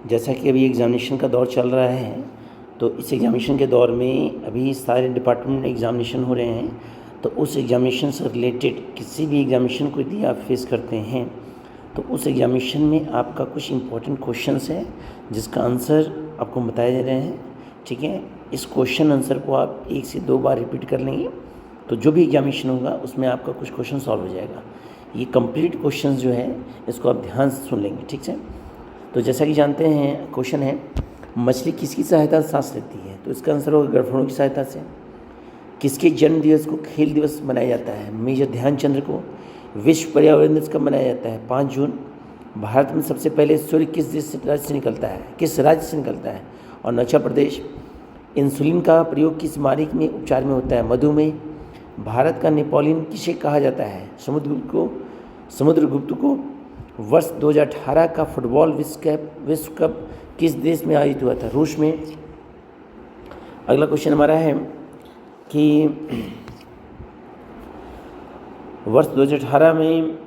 जैसा कि अभी एग्ज़ामिनेशन का दौर चल रहा है, तो इस एग्ज़ामिनेशन के दौर में अभी सारे डिपार्टमेंट में एग्ज़ामिनेशन हो रहे हैं। तो उस एग्ज़ामिनेशन से रिलेटेड किसी भी एग्ज़ामिनेशन को यदि आप फेस करते हैं, तो उस एग्ज़ामिनेशन में आपका कुछ इम्पोर्टेंट क्वेश्चंस है जिसका आंसर आपको बताए जा रहे हैं। ठीक है, इस क्वेश्चन आंसर को आप 1 से 2 बार रिपीट कर लेंगे तो जो भी एग्ज़ामिनेशन होगा उसमें आपका कुछ क्वेश्चन सॉल्व हो जाएगा। ये कंप्लीट क्वेश्चंस जो है इसको आप ध्यान से सुन लेंगे। ठीक है, तो जैसा कि जानते हैं क्वेश्चन है, मछली किसकी सहायता से सांस लेती है? तो इसका आंसर होगा गड़फड़ों की सहायता से। किसके जन्म दिवस को खेल दिवस मनाया जाता है? मेजर ध्यानचंद्र को। विश्व पर्यावरण दिवस कब मनाया जाता है? 5 जून। भारत में सबसे पहले सूर्य किस राज्य से निकलता है? किस राज्य से निकलता है? अरुणाचल प्रदेश। इंसुलिन का प्रयोग किस बीमारी में उपचार में होता है? मधुमेह। भारत का नेपोलियन किसे कहा जाता है? समुद्रगुप्त को। वर्ष 2018 का फुटबॉल विश्व कप किस देश में आयोजित हुआ था? रूस में। अगला क्वेश्चन हमारा है कि वर्ष 2018 में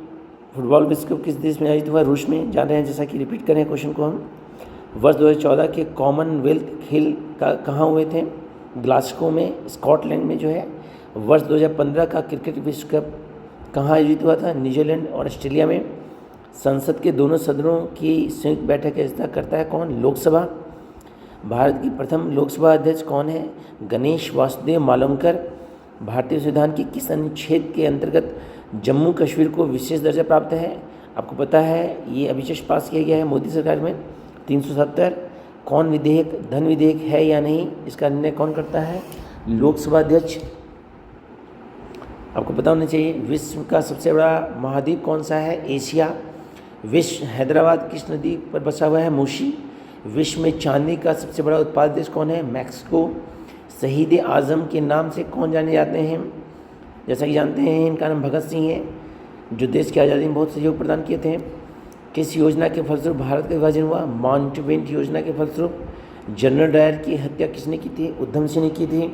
फुटबॉल विश्व कप किस देश में आयोजित हुआ? रूस में। जान रहे हैं, जैसा कि रिपीट करें क्वेश्चन को हम। वर्ष 2014 के कॉमनवेल्थ खेल कहाँ हुए थे? ग्लासगो में, स्कॉटलैंड में जो है। वर्ष 2015 का क्रिकेट विश्व कप कहाँ आयोजित हुआ था? न्यूजीलैंड और ऑस्ट्रेलिया में। संसद के दोनों सदनों की संयुक्त बैठक की अध्यक्षता करता है कौन? लोकसभा। भारत की प्रथम लोकसभा अध्यक्ष कौन है? गणेश वासुदेव मालवंकर। भारतीय संविधान के किस अनुच्छेद के अंतर्गत जम्मू कश्मीर को विशेष दर्जा प्राप्त है? आपको पता है ये अभी जस्ट पास किया गया है मोदी सरकार में, 370। कौन विधेयक धन विधेयक है या नहीं, इसका निर्णय कौन करता है? लोकसभा अध्यक्ष। आपको पता होना चाहिए विश्व का सबसे बड़ा महाद्वीप कौन सा है? एशिया। विश्व हैदराबाद किस नदी पर बसा हुआ है? मूसी। विश्व में चांदी का सबसे बड़ा उत्पादक देश कौन है? मैक्सिको। शहीद आजम के नाम से कौन जाने जाते हैं? जैसा कि जानते हैं इनका नाम भगत सिंह है, जो देश की आज़ादी में बहुत सहयोग प्रदान किए थे। किस योजना के फलस्वरूप भारत का विभाजन हुआ? माउंटबेटन योजना के फलस्वरूप। जनरल डायर की हत्या किसने की थी? उधम सिंह ने की थी।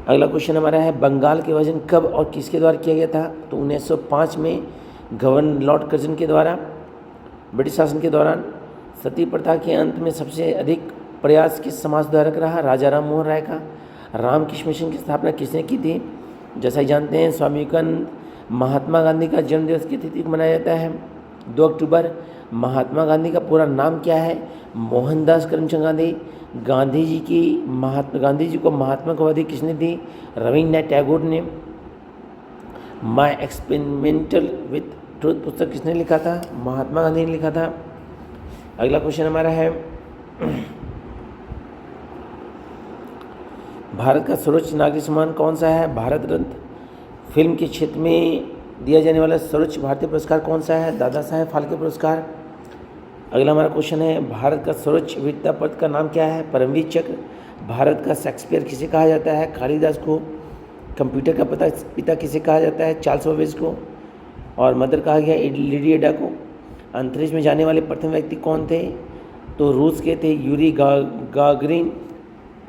अगला क्वेश्चन हमारा है, बंगाल के विभाजन कब और किसके द्वारा किया गया था? तो 1905 में गवर्नर लॉर्ड कर्जन के द्वारा, ब्रिटिश शासन के दौरान। सती प्रथा के अंत में सबसे अधिक प्रयास किस समाज सुधारक रहा? राजा राम मोहन राय का। रामकृष्ण मिशन की स्थापना किसने की थी? जैसा कि जानते हैं स्वामी विवेकानंद। महात्मा गांधी का जन्मदिवस की तिथि को मनाया जाता है 2 अक्टूबर। महात्मा गांधी का पूरा नाम क्या है? मोहनदास करमचंद गांधी। गांधी जी को महात्मा की उपाधि किसने दी? रविन्द्रनाथ टैगोर ने। माय एक्सपेरिमेंटल विथ ट्रूथ पुस्तक किसने लिखा था? महात्मा गांधी ने लिखा था। अगला क्वेश्चन हमारा है, भारत का सर्वोच्च नागरिक सम्मान कौन सा है? भारत रत्न। फिल्म के क्षेत्र में दिया जाने वाला सर्वोच्च भारतीय पुरस्कार कौन सा है? दादा साहेब फाल्के पुरस्कार। अगला हमारा क्वेश्चन है, भारत का सर्वोच्च वीरता पदक का नाम क्या है? परमवीर चक्र। भारत का शेक्सपियर किसे कहा जाता है? कालिदास को। कंप्यूटर का पिता किसे कहा जाता है? चार्ल्स बेबेज को। और मदर कहा गया लेडी एडा को। अंतरिक्ष में जाने वाले प्रथम व्यक्ति कौन थे? तो रूस के थे यूरी गागरिन।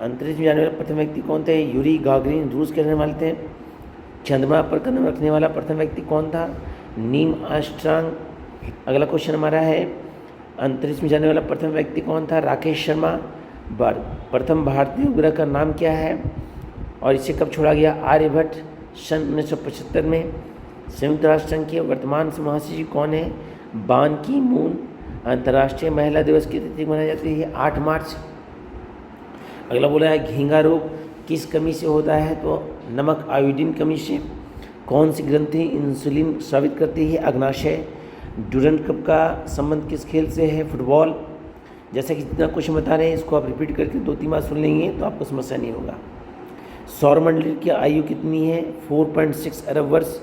अंतरिक्ष में जाने वाले प्रथम व्यक्ति कौन थे? यूरी गागरिन, रूस के रहने वाले थे। चंद्रमा पर कदम रखने वाला प्रथम व्यक्ति कौन था? Neil Armstrong. अगला क्वेश्चन हमारा है, अंतरिक्ष में जाने वाला प्रथम व्यक्ति कौन था? राकेश शर्मा। प्रथम भारतीय उपग्रह का नाम क्या है और इसे कब छोड़ा गया? आर्यभट्ट, सन 1975 में। संयुक्त राष्ट्र संघ के वर्तमान महासचिव कौन है? बान की मून। अंतर्राष्ट्रीय महिला दिवस की तिथि मनाई जाती है 8 मार्च। अगला बोला है, घींगा रोग किस कमी से होता है? तो नमक आयोडीन कमी से। कौन सी ग्रंथि इंसुलिन स्रावित करती है? अग्नाशय। डूरंड कप का संबंध किस खेल से है? फुटबॉल। जैसा कि जितना क्वेश्चन बता रहे हैं इसको आप रिपीट करके 2-3 बार सुन लेंगे तो आपको समस्या नहीं होगा। सौरमंडल की आयु कितनी है? 4.6 अरब वर्ष।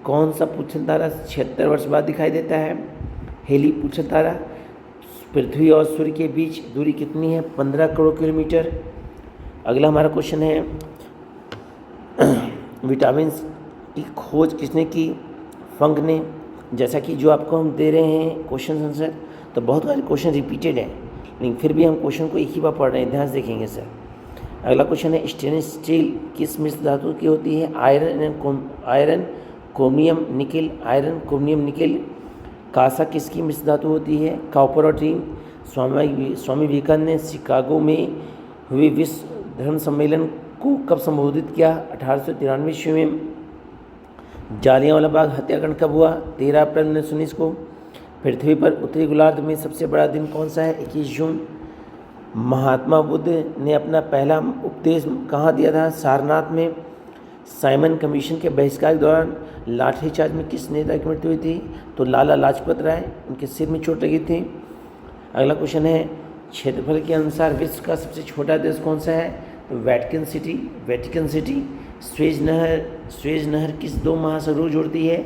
कौन सा पूछन तारा 76 वर्ष बाद दिखाई देता है? हेली पूछन तारा। पृथ्वी और सूर्य के बीच दूरी कितनी है? 15 करोड़ किलोमीटर। अगला हमारा क्वेश्चन है, विटामिन की खोज किसने की? फंक ने। जैसा कि जो आपको हम दे रहे हैं क्वेश्चन आंसर, तो बहुत सारे क्वेश्चन रिपीटेड है, लेकिन फिर भी हम क्वेश्चन को एक ही बार पढ़ रहे हैं, ध्यान से देखेंगे सर। अगला क्वेश्चन है, स्टेनलेस स्टील किस मिश्र धातु की होती है? Iron chromium nickel. Iron chromium nickel. कांसा किसकी मिश्र धातु होती है? कॉपर और टीन। स्वामी विवेकानंद ने शिकागो में हुए विश्व धर्म सम्मेलन को कब संबोधित किया? 1893 ईस्वी में। जालियांवाला बाग हत्याकांड कब हुआ? 13 अप्रैल 1919 को। पृथ्वी पर उत्तरी गोलार्ध में सबसे बड़ा दिन कौन सा है? 21 जून। महात्मा बुद्ध ने अपना पहला उपदेश कहाँ दिया था? सारनाथ में। साइमन कमीशन के बहिष्कार के दौरान लाठीचार्ज में किस नेता की मृत्यु हुई थी? तो लाला लाजपत राय, उनके सिर में चोट लगी थी। अगला क्वेश्चन है, क्षेत्रफल के अनुसार विश्व का सबसे छोटा देश कौन सा है? तो वेटिकन सिटी। स्वेज नहर किस दो महासागरों को जोड़ती है?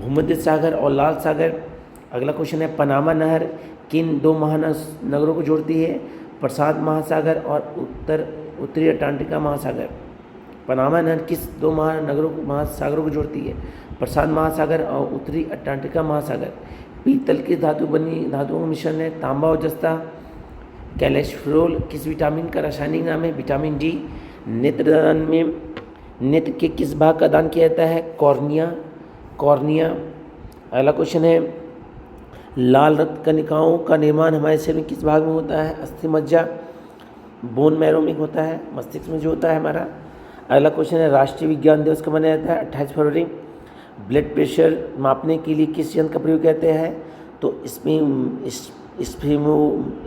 भूमध्य सागर और लाल सागर। अगला क्वेश्चन है, पनामा नहर किन दो महानगरों को जोड़ती है? प्रशांत महासागर और उत्तरी अटलांटिका महासागर। पनामा नहर किस दो महासागरों को जोड़ती है? प्रशांत महासागर और उत्तरी अटलांटिका महासागर। पीतल की धातुओं का मिश्रण है तांबा और जस्ता। कैल्शियम किस विटामिन का रासायनिक नाम है? Vitamin D. नेत्रदान में नेत्र के किस भाग का दान किया जाता है? कॉर्निया। अगला क्वेश्चन है, लाल रक्त कणिकाओं का निर्माण हमारे शरीर में किस भाग में होता है? अस्थि मज्जा। बोन मैरो में होता है, मस्तिष्क में जो होता है हमारा। अगला क्वेश्चन है, राष्ट्रीय विज्ञान दिवस कब मनाया जाता है? 28 फरवरी। ब्लड प्रेशर मापने के लिए किस यंत्र का प्रयोग करते हैं? तो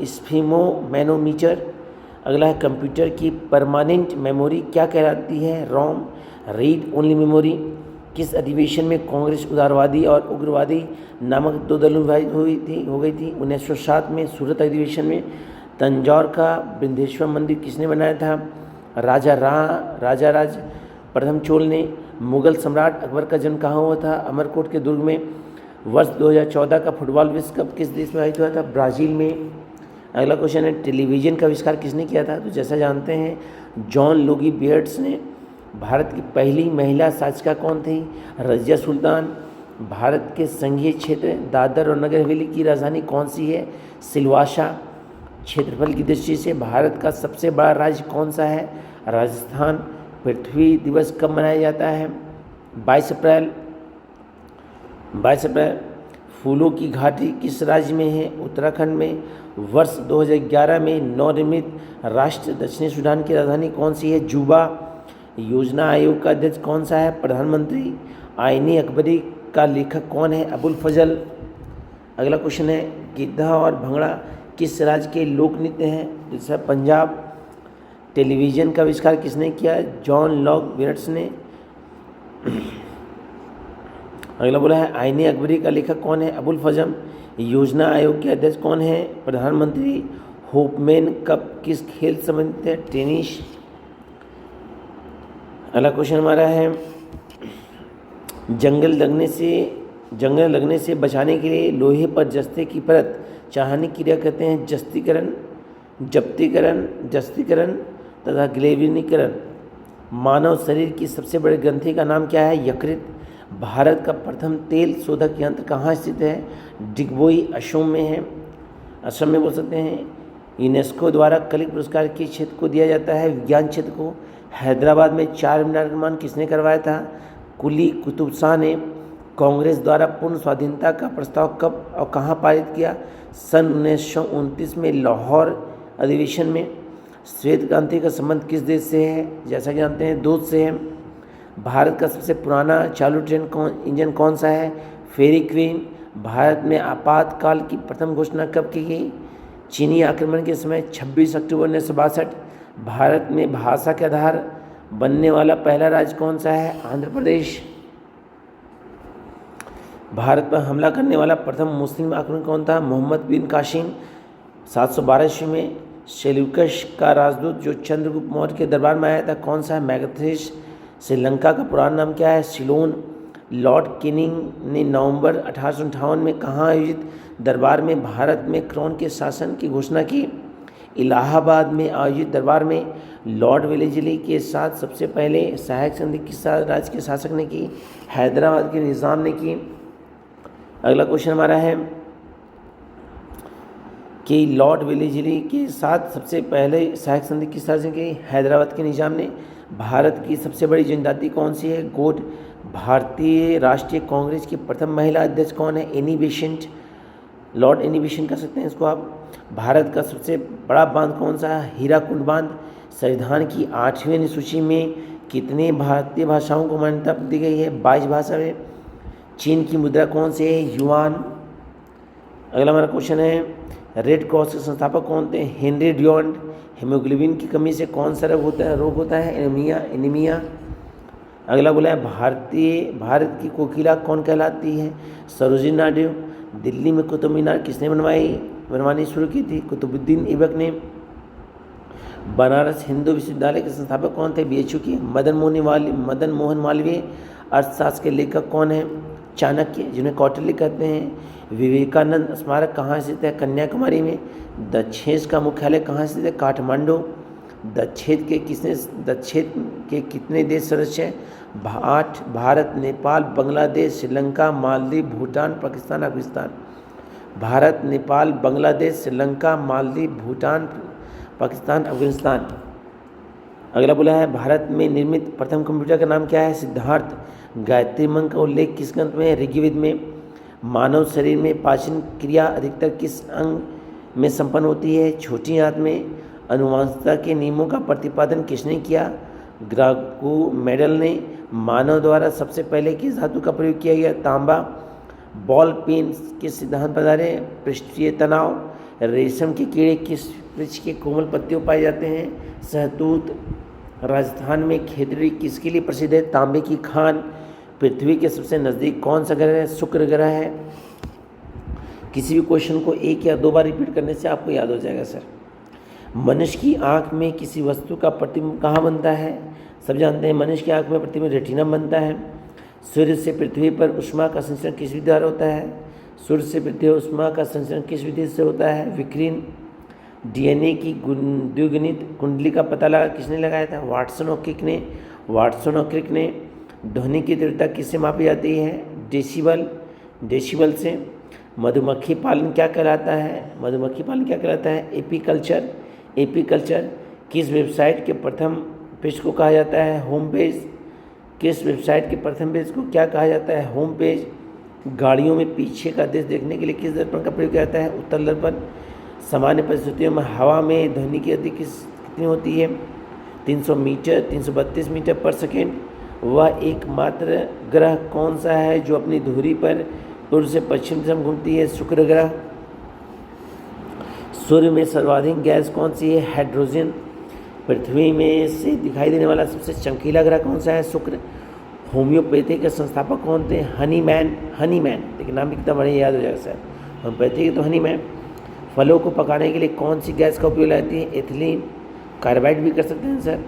स्फीमोमैनोमीटर। अगला है, कंप्यूटर की परमानेंट मेमोरी क्या कहलाती है? रोम। Read only memory. किस अधिवेशन में कांग्रेस उदारवादी और उग्रवादी नामक दो दलों में विभाजित हो गई थी? 1907 में सूरत अधिवेशन में। तंजौर का बृहदेश्वर मंदिर किसने बनाया था? राजा राज प्रथम चोल ने। मुगल सम्राट अकबर का जन्म कहाँ हुआ था? अमरकोट के दुर्ग में। वर्ष 2014 का फुटबॉल विश्व कप किस देश में आयोजित हुआ था? ब्राज़ील में। अगला क्वेश्चन है, टेलीविज़न का आविष्कार किसने किया था? तो जैसा जानते हैं, जॉन लोगी बेयर्ड्स ने। भारत की पहली महिला शासिका कौन थी? रज़िया सुल्तान। भारत के संघीय क्षेत्र दादर और नगर हवेली की राजधानी कौन सी है? सिलवासा। क्षेत्रफल की दृष्टि से भारत का सबसे बड़ा राज्य कौन सा है? राजस्थान। पृथ्वी दिवस कब मनाया जाता है? 22 अप्रैल। फूलों की घाटी किस राज्य में है? उत्तराखंड में। वर्ष 2011 में नवनिर्मित राष्ट्र दक्षिणी सूडान की राजधानी कौन सी है? जुबा। योजना आयोग का अध्यक्ष कौन सा है? प्रधानमंत्री। आईनी अकबरी का लेखक कौन है? अबुल फजल। अगला क्वेश्चन है, गिद्धा और भंगड़ा किस राज्य के लोक नृत्य हैं? जैसे पंजाब। टेलीविज़न का आविष्कार किसने किया? जॉन लॉग बेयर्ड्स ने। अगला बोला है, आईने अकबरी का लेखक कौन है? अबुल फजल। योजना आयोग के अध्यक्ष कौन है? प्रधानमंत्री। होपमैन कप किस खेल से संबंधित है? टेनिस। अगला क्वेश्चन हमारा है, जंगल लगने से बचाने के लिए लोहे पर जस्ते की परत चढ़ाने की क्रिया कहते हैं जस्तीकरण तथा ग्लेविनीकरण। मानव शरीर की सबसे बड़ी ग्रंथि का नाम क्या है? यकृत। भारत का प्रथम तेल शोधक यंत्र कहाँ स्थित है? डिगबोई असम में है, असम में बोल सकते हैं। यूनेस्को द्वारा कलिक पुरस्कार किस क्षेत्र को दिया जाता है? विज्ञान क्षेत्र को। हैदराबाद में 4 मीनार का निर्माण किसने करवाया था? कुली कुतुब शाह ने। कांग्रेस द्वारा पूर्ण स्वाधीनता का प्रस्ताव कब और कहाँ पारित किया? सन 1929 में लाहौर अधिवेशन में। श्वेत क्रांति का संबंध किस देश से है? जैसा कि जानते हैं, दूध से है। भारत का सबसे पुराना चालू ट्रेन इंजन कौन सा है? फेरी क्वीन। भारत में आपातकाल की प्रथम घोषणा कब की गई? चीनी आक्रमण के समय 26 अक्टूबर 1962। भारत में भाषा के आधार बनने वाला पहला राज्य कौन सा है? आंध्र प्रदेश। भारत पर हमला करने वाला प्रथम मुस्लिम आक्रमण कौन था? मोहम्मद बिन कासिम। 712 ईस्वी में सेल्यूकस का राजदूत जो चंद्रगुप्त मौर्य के दरबार में आया था कौन सा है? मैगथेस। श्रीलंका का पुराना नाम क्या है? सिलोन। लॉर्ड कैनिंग ने नवंबर 1858 में कहाँ आयोजित दरबार में भारत में क्राउन के शासन की घोषणा की? इलाहाबाद में आयोजित दरबार में लॉर्ड वेलेस्ली के साथ सबसे पहले सहायक संधि किस राज्य के शासक ने की? हैदराबाद के निज़ाम ने की। अगला क्वेश्चन हमारा है कि लॉर्ड वेलेस्ली के साथ सबसे पहले सहायक संधि किस राज्य ने की? हैदराबाद के निज़ाम ने। भारत की सबसे बड़ी जनजाति कौन सी है? गोंड। भारतीय राष्ट्रीय कांग्रेस की प्रथम महिला अध्यक्ष कौन है? Annie Besant. Lord Annie Besant कह सकते हैं इसको आप। भारत का सबसे बड़ा बांध कौन सा है? हीराकुंड बांध। संविधान की 8वीं अनुसूची में कितने भारतीय भाषाओं को मान्यता दी गई है? 22 भाषा में। चीन की मुद्रा कौन सी है? युआन। अगला हमारा क्वेश्चन है रेड क्रॉस के संस्थापक कौन थे? Henry Durand. हीमोग्लोबिन की कमी से कौन सा रोग होता है? एनीमिया। अगला बोला है भारत की कोकिला कौन कहलाती है? सरोजिनी नायडू। दिल्ली में कुतुब मीनार किसने बनवानी शुरू की थी? कुतुबुद्दीन ऐबक ने। बनारस हिंदू विश्वविद्यालय के संस्थापक कौन थे? बीएचयू के मदन मोहन मालवीय। अर्थशास्त्र के लेखक कौन है? चाणक्य, जिन्हें कौटिल्य कहते हैं। विवेकानंद स्मारक कहाँ स्थित है? कन्याकुमारी में। दक्षेस का मुख्यालय कहाँ स्थित है? काठमांडू। दक्षेद के कितने देश सदस्य हैं? 8। भारत, नेपाल, बांग्लादेश, श्रीलंका, मालदीव, भूटान, पाकिस्तान, अफगानिस्तान। भारत, नेपाल, बांग्लादेश, श्रीलंका, मालदीव, भूटान, पाकिस्तान, अफगानिस्तान। अगला बोला है भारत में निर्मित प्रथम कंप्यूटर का नाम क्या है? सिद्धार्थ। गायत्री मंत्र का उल्लेख किस ग्रंथ में है? ऋग्वेद में। मानव शरीर में पाचन क्रिया अधिकतर किस अंग में संपन्न होती है? छोटी आंत में। अनुवांशिकता के नियमों का प्रतिपादन किसने किया? ग्राको मेडल ने। मानव द्वारा सबसे पहले किस धातु का प्रयोग किया गया? तांबा। बॉल पेन किस सिद्धांत पर आधारित है? पृष्ठीय तनाव। रेशम के कीड़े किस वृक्ष के कोमल पत्तियों पाए जाते हैं? सहतूत। राजस्थान में खेतड़ी किसके लिए प्रसिद्ध है? तांबे की खान। पृथ्वी के सबसे नज़दीक कौन सा ग्रह है? शुक्र ग्रह है। किसी भी क्वेश्चन को एक या दो बार रिपीट करने से आपको याद हो जाएगा सर। मनुष्य की आंख में किसी वस्तु का प्रतिबिंब कहाँ बनता है? सब जानते हैं मनुष्य की आंख में प्रतिबिंब रेटिना बनता है। सूर्य से पृथ्वी पर ऊष्मा का संचरण किस विधि द्वारा होता है? सूर्य से पृथ्वी ऊष्मा का संचरण किस विधि से होता है? विकिरण। डीएनए की द्विगुणित कुंडली का पता लगा किसने लगाया था? वाटसन और क्रिक ने। ध्वनि की तीव्रता किससे मापी जाती है? डेसिबल से। मधुमक्खी पालन क्या कहलाता है? एपीकल्चर। किस वेबसाइट के प्रथम पेज को कहा जाता है? Home page. किस वेबसाइट के प्रथम पेज को क्या कहा जाता है? Home page. गाड़ियों में पीछे का दृश्य देखने के लिए किस दर्पण का प्रयोग किया जाता है? उत्तल दर्पण। सामान्य परिस्थितियों में हवा में ध्वनि की गति कितनी होती है? 300 मीटर 332 मीटर पर सेकेंड। वह एकमात्र ग्रह कौन सा है जो अपनी धुरी पर पूर्व से पश्चिम दिशा में घूमती है? शुक्र ग्रह। सूर्य में सर्वाधिक गैस कौन सी है? हाइड्रोजन। पृथ्वी में से दिखाई देने वाला सबसे चमकीला ग्रह कौन सा है? शुक्र। होम्योपैथी के संस्थापक कौन थे? हनीमैन। देखिए नाम भी कितना बढ़िया याद हो जाएगा सर। होम्योपैथी के तो हनीमैन। फलों को पकाने के लिए कौन सी गैस का उपयोग लाती है? एथिलीन। कार्बाइड भी कर सकते हैं सर।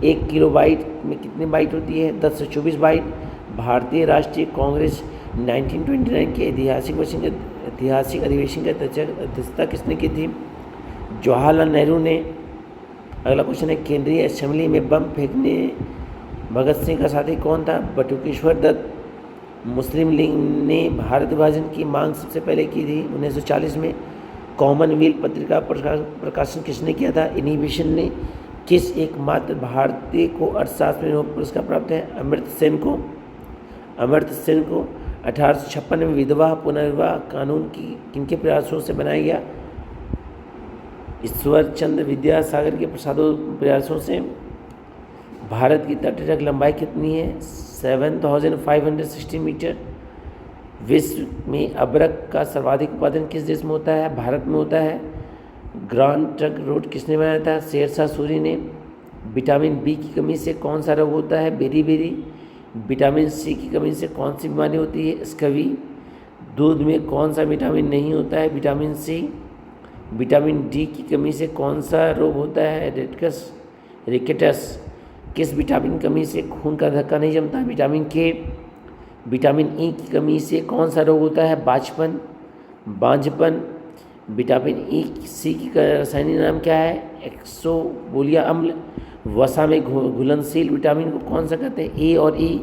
1 किलो बाइट में कितनी बाइट होती है? 10 से 24 बाइट। भारतीय राष्ट्रीय कांग्रेस 1929 के ऐतिहासिक अधिवेशन की अध्यक्षता किसने की थी? जवाहरलाल नेहरू ने। अगला क्वेश्चन है केंद्रीय असेंबली में बम फेंकने भगत सिंह का साथी कौन था? बटुकेश्वर दत्त। मुस्लिम लीग ने भारत विभाजन की मांग सबसे पहले की थी 1940 में। कॉमनवेल्थ पत्रिका प्रकाशन किसने किया था? इनहिबिशन ने। किस एकमात्र भारतीय को अर्थशास्त्र में नोबेल पुरस्कार प्राप्त है? अमर्त्य सेन को। 1856 में विधवा पुनर्विवाह कानून किनके प्रयासों से बनाया गया? ईश्वर चंद्र विद्यासागर के प्रयासों से। भारत की तटरक्षक लंबाई कितनी है? 7560 मीटर। विश्व में अबरक का सर्वाधिक उत्पादन किस देश में होता है? भारत में होता है। ग्रांड ट्रंक रोड किसने बनाया था? शेरशाह सूरी ने। विटामिन बी की कमी से कौन सा रोग होता है? बेरी। विटामिन सी की कमी से कौन सी बीमारी होती है? स्कवी। दूध में कौन सा विटामिन नहीं होता है? Vitamin C. विटामिन डी की कमी से कौन सा रोग होता है? रिकेटस। किस विटामिन की कमी से खून का धक्का नहीं जमता? विटामिन के। विटामिन ई की कमी से कौन सा रोग होता है? बांझपन। विटामिन ई सी की रासायनिक नाम क्या है? एक्सोबोलिया अम्ल। वसा में घुलनशील विटामिन को कौन सा कहते हैं? ए और ई।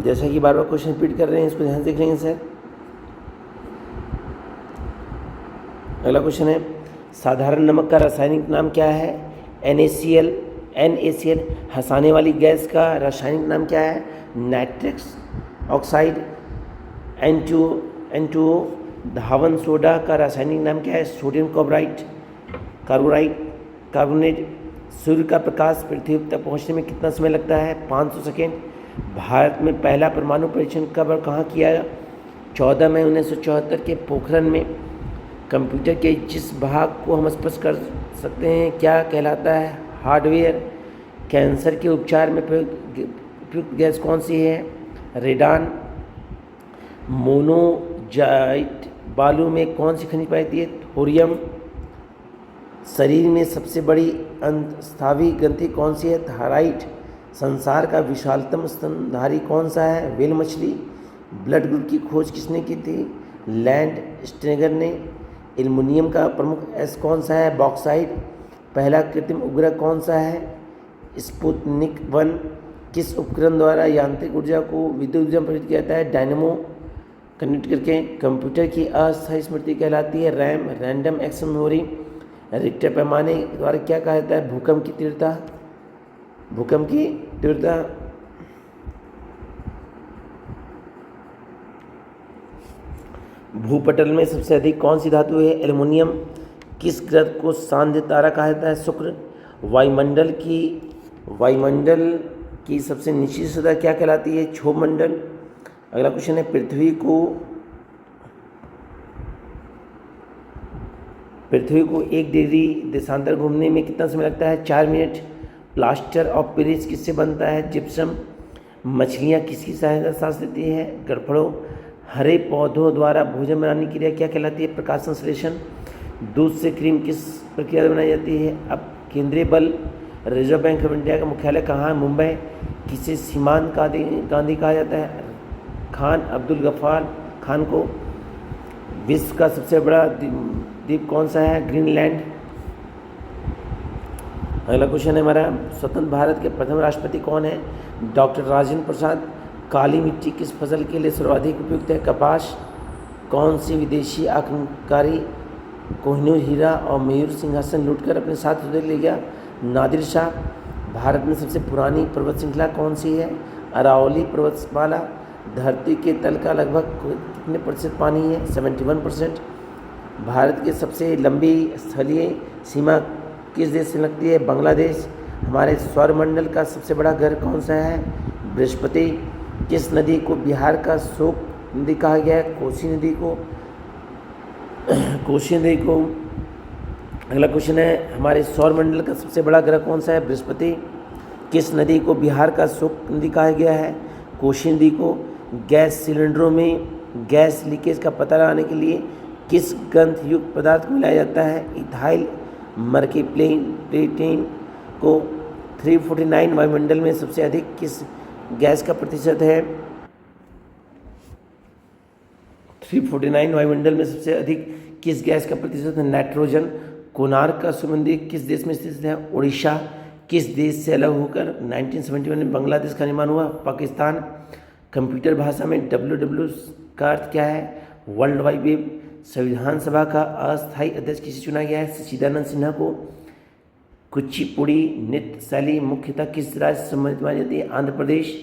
जैसा कि बार बार क्वेश्चन रिपीट कर रहे हैं, इसको ध्यान से देख लेंगे सर। अगला क्वेश्चन है, साधारण नमक का रासायनिक नाम क्या है? NaCl। NaCl। हंसाने वाली गैस का रासायनिक नाम क्या है? Nitrous oxide. N2O। धावन सोडा का रासायनिक नाम क्या है? Sodium carbonate. सूर्य का प्रकाश पृथ्वी तक पहुंचने में कितना समय लगता है? 500 सेकेंड। भारत में पहला परमाणु परीक्षण कब और कहाँ किया? 14 मई 1974 के पोखरण में। कंप्यूटर के जिस भाग को हम स्पर्श कर सकते हैं क्या कहलाता है? हार्डवेयर। कैंसर के उपचार में उपयुक्त गैस कौन सी है? रेडान। मोनोजाइट बालू में कौन सी खनिज पाई जाती है? थोरियम। शरीर में सबसे बड़ी अंतस्रावी ग्रंथि कौन सी है? थायराइड। संसार का विशालतम स्तनधारी कौन सा है? व्हेल मछली। ब्लड ग्रुप की खोज किसने की थी? लैंड स्टेनगर ने। एल्युमिनियम का प्रमुख एस कौन सा है? बॉक्साइड। पहला कृत्रिम उपग्रह कौन सा है? स्पुतनिक 1। किस उपकरण द्वारा यांत्रिक ऊर्जा को विद्युत ऊर्जा में परिवर्तित किया जाता है? डायनेमो कनेक्ट करके। कंप्यूटर की अस्थायी स्मृति कहलाती है RAM, random access memory. Richter पैमाने द्वारा क्या कहा जाता है? भूकंप की तीव्रता। भूपटल में सबसे अधिक कौन सी धातु है? एल्युमिनियम। किस ग्रह को सांध्य तारा कहा जाता है? शुक्र। वायुमंडल की सबसे निचली सतह क्या कहलाती है? क्षोभमंडल। अगला क्वेश्चन है, पृथ्वी को 1 डिग्री देशांतर घूमने में कितना समय लगता है? 4 मिनट। प्लास्टर ऑफ पेरिस किससे बनता है? जिप्सम। मछलियाँ किसकी सहायता से सांस लेती है? गड़फड़ों। हरे पौधों द्वारा भोजन बनाने की क्रिया क्या कहलाती है? प्रकाश संश्लेषण। दूध से क्रीम किस प्रक्रिया से बनाई जाती है? अब केंद्रीय बल। रिजर्व बैंक ऑफ इंडिया का मुख्यालय कहाँ है? मुंबई। किसे सीमांत गांधी कहा जाता है? खान अब्दुल गफ्फार खान को। विश्व का सबसे बड़ा द्वीप कौन सा है? ग्रीनलैंड। अगला क्वेश्चन है हमारा, स्वतंत्र भारत के प्रथम राष्ट्रपति कौन है? डॉक्टर राजेंद्र प्रसाद। काली मिट्टी किस फसल के लिए सर्वाधिक उपयुक्त है? कपास। कौन सी विदेशी आक्रमणकारी कोहिनूर हीरा और मयूर सिंहासन लूटकर अपने साथ उधर ले गया? नादिर शाह। भारत में सबसे पुरानी पर्वत श्रृंखला कौन सी है? अरावली पर्वतमाला। धरती के तल का लगभग कितने प्रतिशत पानी है? 71%। भारत की सबसे लंबी स्थलीय सीमा किस देश से लगती है? बांग्लादेश। हमारे सौरमंडल का सबसे बड़ा ग्रह कौन सा है? बृहस्पति। किस नदी को बिहार का शोक नदी कहा गया है? कोसी नदी को। अगला क्वेश्चन है, हमारे सौरमंडल का सबसे बड़ा ग्रह कौन सा है? बृहस्पति। किस नदी को बिहार का शोक नदी कहा गया है? कोसी नदी को। गैस सिलेंडरों में गैस लीकेज का पता लगाने के लिए किस गंध युक्त पदार्थ को मिलाया जाता है? इथाइल मर्क्यूप्लेटिन को। 349 वायुमंडल में सबसे अधिक किस गैस का प्रतिशत है? 349 वायुमंडल में सबसे अधिक किस गैस का प्रतिशत है? नाइट्रोजन। कोणार्क का सूर्य मंदिर किस देश में स्थित है? उड़ीसा। किस देश से अलग होकर 1971 में बांग्लादेश का निर्माण हुआ? पाकिस्तान। कंप्यूटर भाषा में WW का अर्थ क्या है? World wide web. संविधान सभा का अस्थायी अध्यक्ष किसे चुना गया है? सच्चिदानंद सिन्हा को। कुचिपुड़ी नृत्य शैली मुख्यतः किस राज्य से संबंधित मानी जाती है? आंध्र प्रदेश।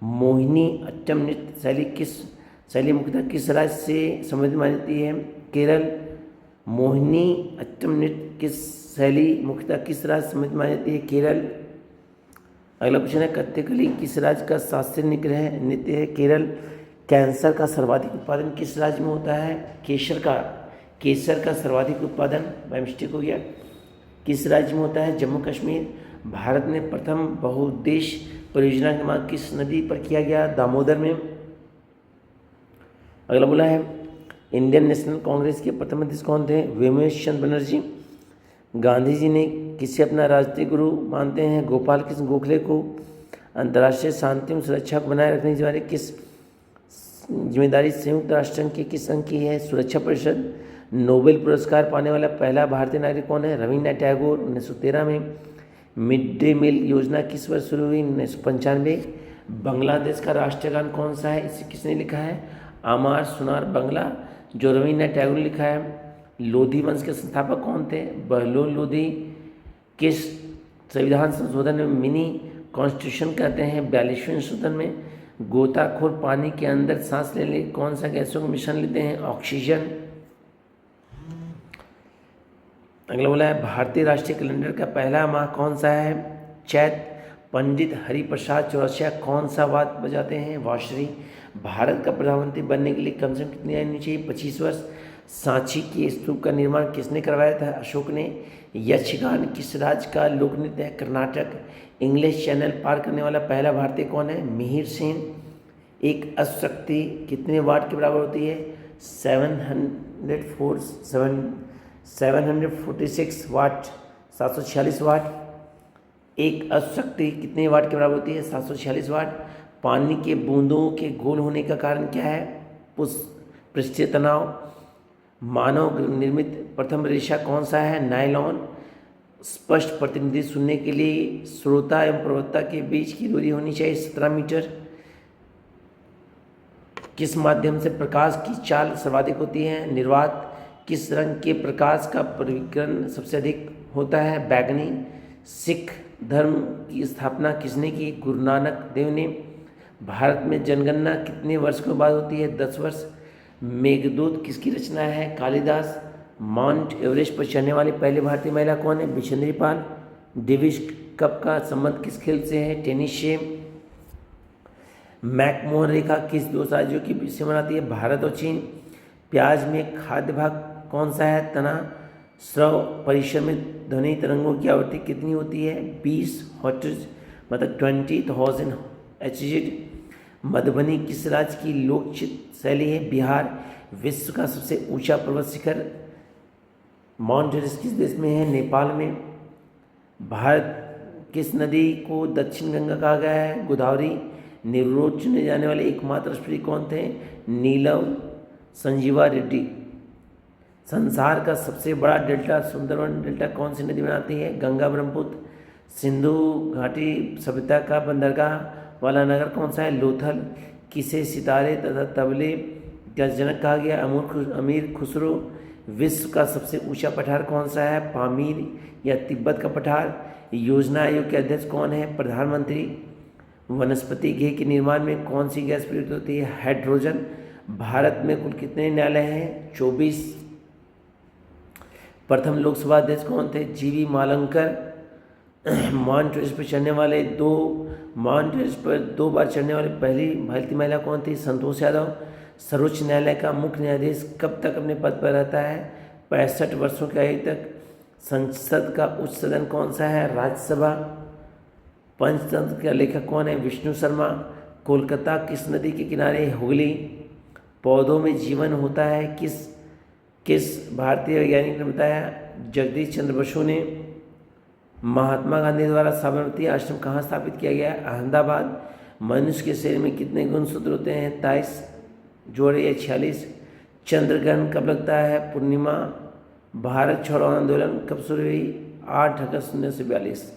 मोहिनी अट्टम नृत्य शैली मुख्यतः किस राज्य से संबंधित मानी जाती है? केरल। मोहिनी अट्टम नृत्य किस शैली मुख्यतः किस राज्य से संबंधित मानी जाती है? केरल। अगला क्वेश्चन है, कथकली किस राज्य का शास्त्रीय नृत्य है? केरल। कैंसर का सर्वाधिक उत्पादन किस राज्य में होता है? केसर का सर्वाधिक उत्पादन बाय मिस्टेक हो गया, किस राज्य में होता है? जम्मू कश्मीर। भारत में प्रथम बहुउद्देश्य परियोजना का निर्माण किस नदी पर किया गया? दामोदर में। अगला बोला है, इंडियन नेशनल कांग्रेस के प्रथम अध्यक्ष कौन थे? व्योमेश चंद्र बनर्जी। गांधी जी ने किसे अपना राजनीतिक गुरु मानते हैं? गोपाल कृष्ण गोखले को। अंतर्राष्ट्रीय शांति एवं सुरक्षा को बनाए रखने के बारे किस जिम्मेदारी संयुक्त राष्ट्र संघ की किस संघ की है? सुरक्षा परिषद। नोबेल पुरस्कार पाने वाला पहला भारतीय नागरिक कौन है? रविन्द्रनाथ टैगोर 1913 में। मिड डे मील योजना किस वर्ष शुरू हुई? 1995। बांग्लादेश का राष्ट्रीय गान कौन सा है, इसे किसने लिखा है? आमार सुनार बांग्ला, जो रवीन्द्रनाथ टैगोर ने लिखा है। लोधी वंश के संस्थापक कौन थे? बहलोल लोधी। किस संविधान संशोधन में मिनी कॉन्स्टिट्यूशन कहते हैं? 42वें संशोधन में। गोताखोर पानी के अंदर सांस लेने कौन सा गैसों का मिश्रण लेते हैं? ऑक्सीजन। अगला बोला है भारतीय राष्ट्रीय कैलेंडर का पहला माह कौन सा है? चैत। पंडित हरिप्रसाद चौरसिया कौन सा वाद्य बजाते हैं? वांसुरी। भारत का प्रधानमंत्री बनने के लिए कम से कम कितनी आयु होनी चाहिए? 25 वर्ष। सांची के स्तूप का निर्माण किसने करवाया था? अशोक ने। यक्षगान किस राज्य का लोक नृत्य है? कर्नाटक। इंग्लिश चैनल पार करने वाला पहला भारतीय कौन है? मिहिर सेन। एक अश्वशक्ति कितने वाट के बराबर होती है? 746 वाट, 746 वाट। एक अश्वशक्ति कितने वाट के बराबर होती है? 746 वाट। पानी के बूंदों के गोल होने का कारण क्या है? पृष्ठीय तनाव। मानव निर्मित प्रथम रेशा कौन सा है? नायलॉन। स्पष्ट प्रतिनिधि सुनने के लिए श्रोता एवं प्रवक्ता के बीच की दूरी होनी चाहिए 17 मीटर। किस माध्यम से प्रकाश की चाल सर्वाधिक होती है? निर्वात। किस रंग के प्रकाश का परिविकरण सबसे अधिक होता है? बैगनी। सिख धर्म की स्थापना किसने की? गुरु नानक देव ने। भारत में जनगणना कितने वर्ष के बाद होती है? 10 वर्ष। मेघदूत किसकी रचना है? कालिदास। माउंट एवरेस्ट पर चढ़ने वाली पहली भारतीय महिला कौन है? बिशेंद्री पाल। डेविस कप का संबंध किस खेल से है? टेनिस से। मैकमोहन रेखा किस दो राज्यों की बीच से बनाती है? भारत और चीन। प्याज में खाद्य भाग कौन सा है? तना। स्रव परिसर में ध्वनि तरंगों की आवृत्ति कितनी होती है? 20 हर्ट्ज, मतलब 20,000 Hz। मधुबनी किस राज्य की लोक शैली है? बिहार। विश्व का सबसे ऊंचा पर्वत शिखर माउंट एवरेस्ट किस देश में है? नेपाल में। भारत किस नदी को दक्षिण गंगा कहा गया है? गोदावरी। निर्विरोध चुने जाने वाले एकमात्र राष्ट्रपति कौन थे? नीलम संजीवा रेड्डी। संसार का सबसे बड़ा डेल्टा सुंदरवन डेल्टा कौन सी नदी बनाती है? गंगा ब्रह्मपुत्र। सिंधु घाटी सभ्यता का बंदरगाह वाला नगर कौन सा है? लोथल। किसे सितारे तथा तबले का जनक कहा गया? अमीर खुसरो। विश्व का सबसे ऊंचा पठार कौन सा है? पामीर या तिब्बत का पठार। योजना आयोग के अध्यक्ष कौन है? प्रधानमंत्री। वनस्पति घी के निर्माण में कौन सी गैस प्रयुक्त होती है? हाइड्रोजन। भारत में कुल कितने न्यायालय हैं? 24। प्रथम लोकसभा अध्यक्ष कौन थे? जीवी मालंकर। माउंट एवरेस्ट पर चढ़ने वाले माउंट एवरेस्ट पर 2 बार चढ़ने वाली पहली भारतीय महिला कौन थी? संतोष यादव। सर्वोच्च न्यायालय का मुख्य न्यायाधीश कब तक अपने पद पर रहता है? 65 वर्षों की आयु तक। संसद का उच्च सदन कौन सा है? राज्यसभा। पंचतंत्र का लेखक कौन है? विष्णु शर्मा। कोलकाता किस नदी के किनारे? हुगली। पौधों में जीवन होता है किस भारतीय वैज्ञानिक ने बताया? जगदीश चंद्र बसु ने। महात्मा गांधी द्वारा साबरमती आश्रम कहाँ स्थापित किया गया? अहमदाबाद। मनुष्य के शरीर में कितने गुणसूत्र होते हैं? 27 जोड़े या 46। चंद्रग्रहण कब लगता है? पूर्णिमा। भारत छोड़ो आंदोलन कब शुरू हुई? 8 अगस्त 1942।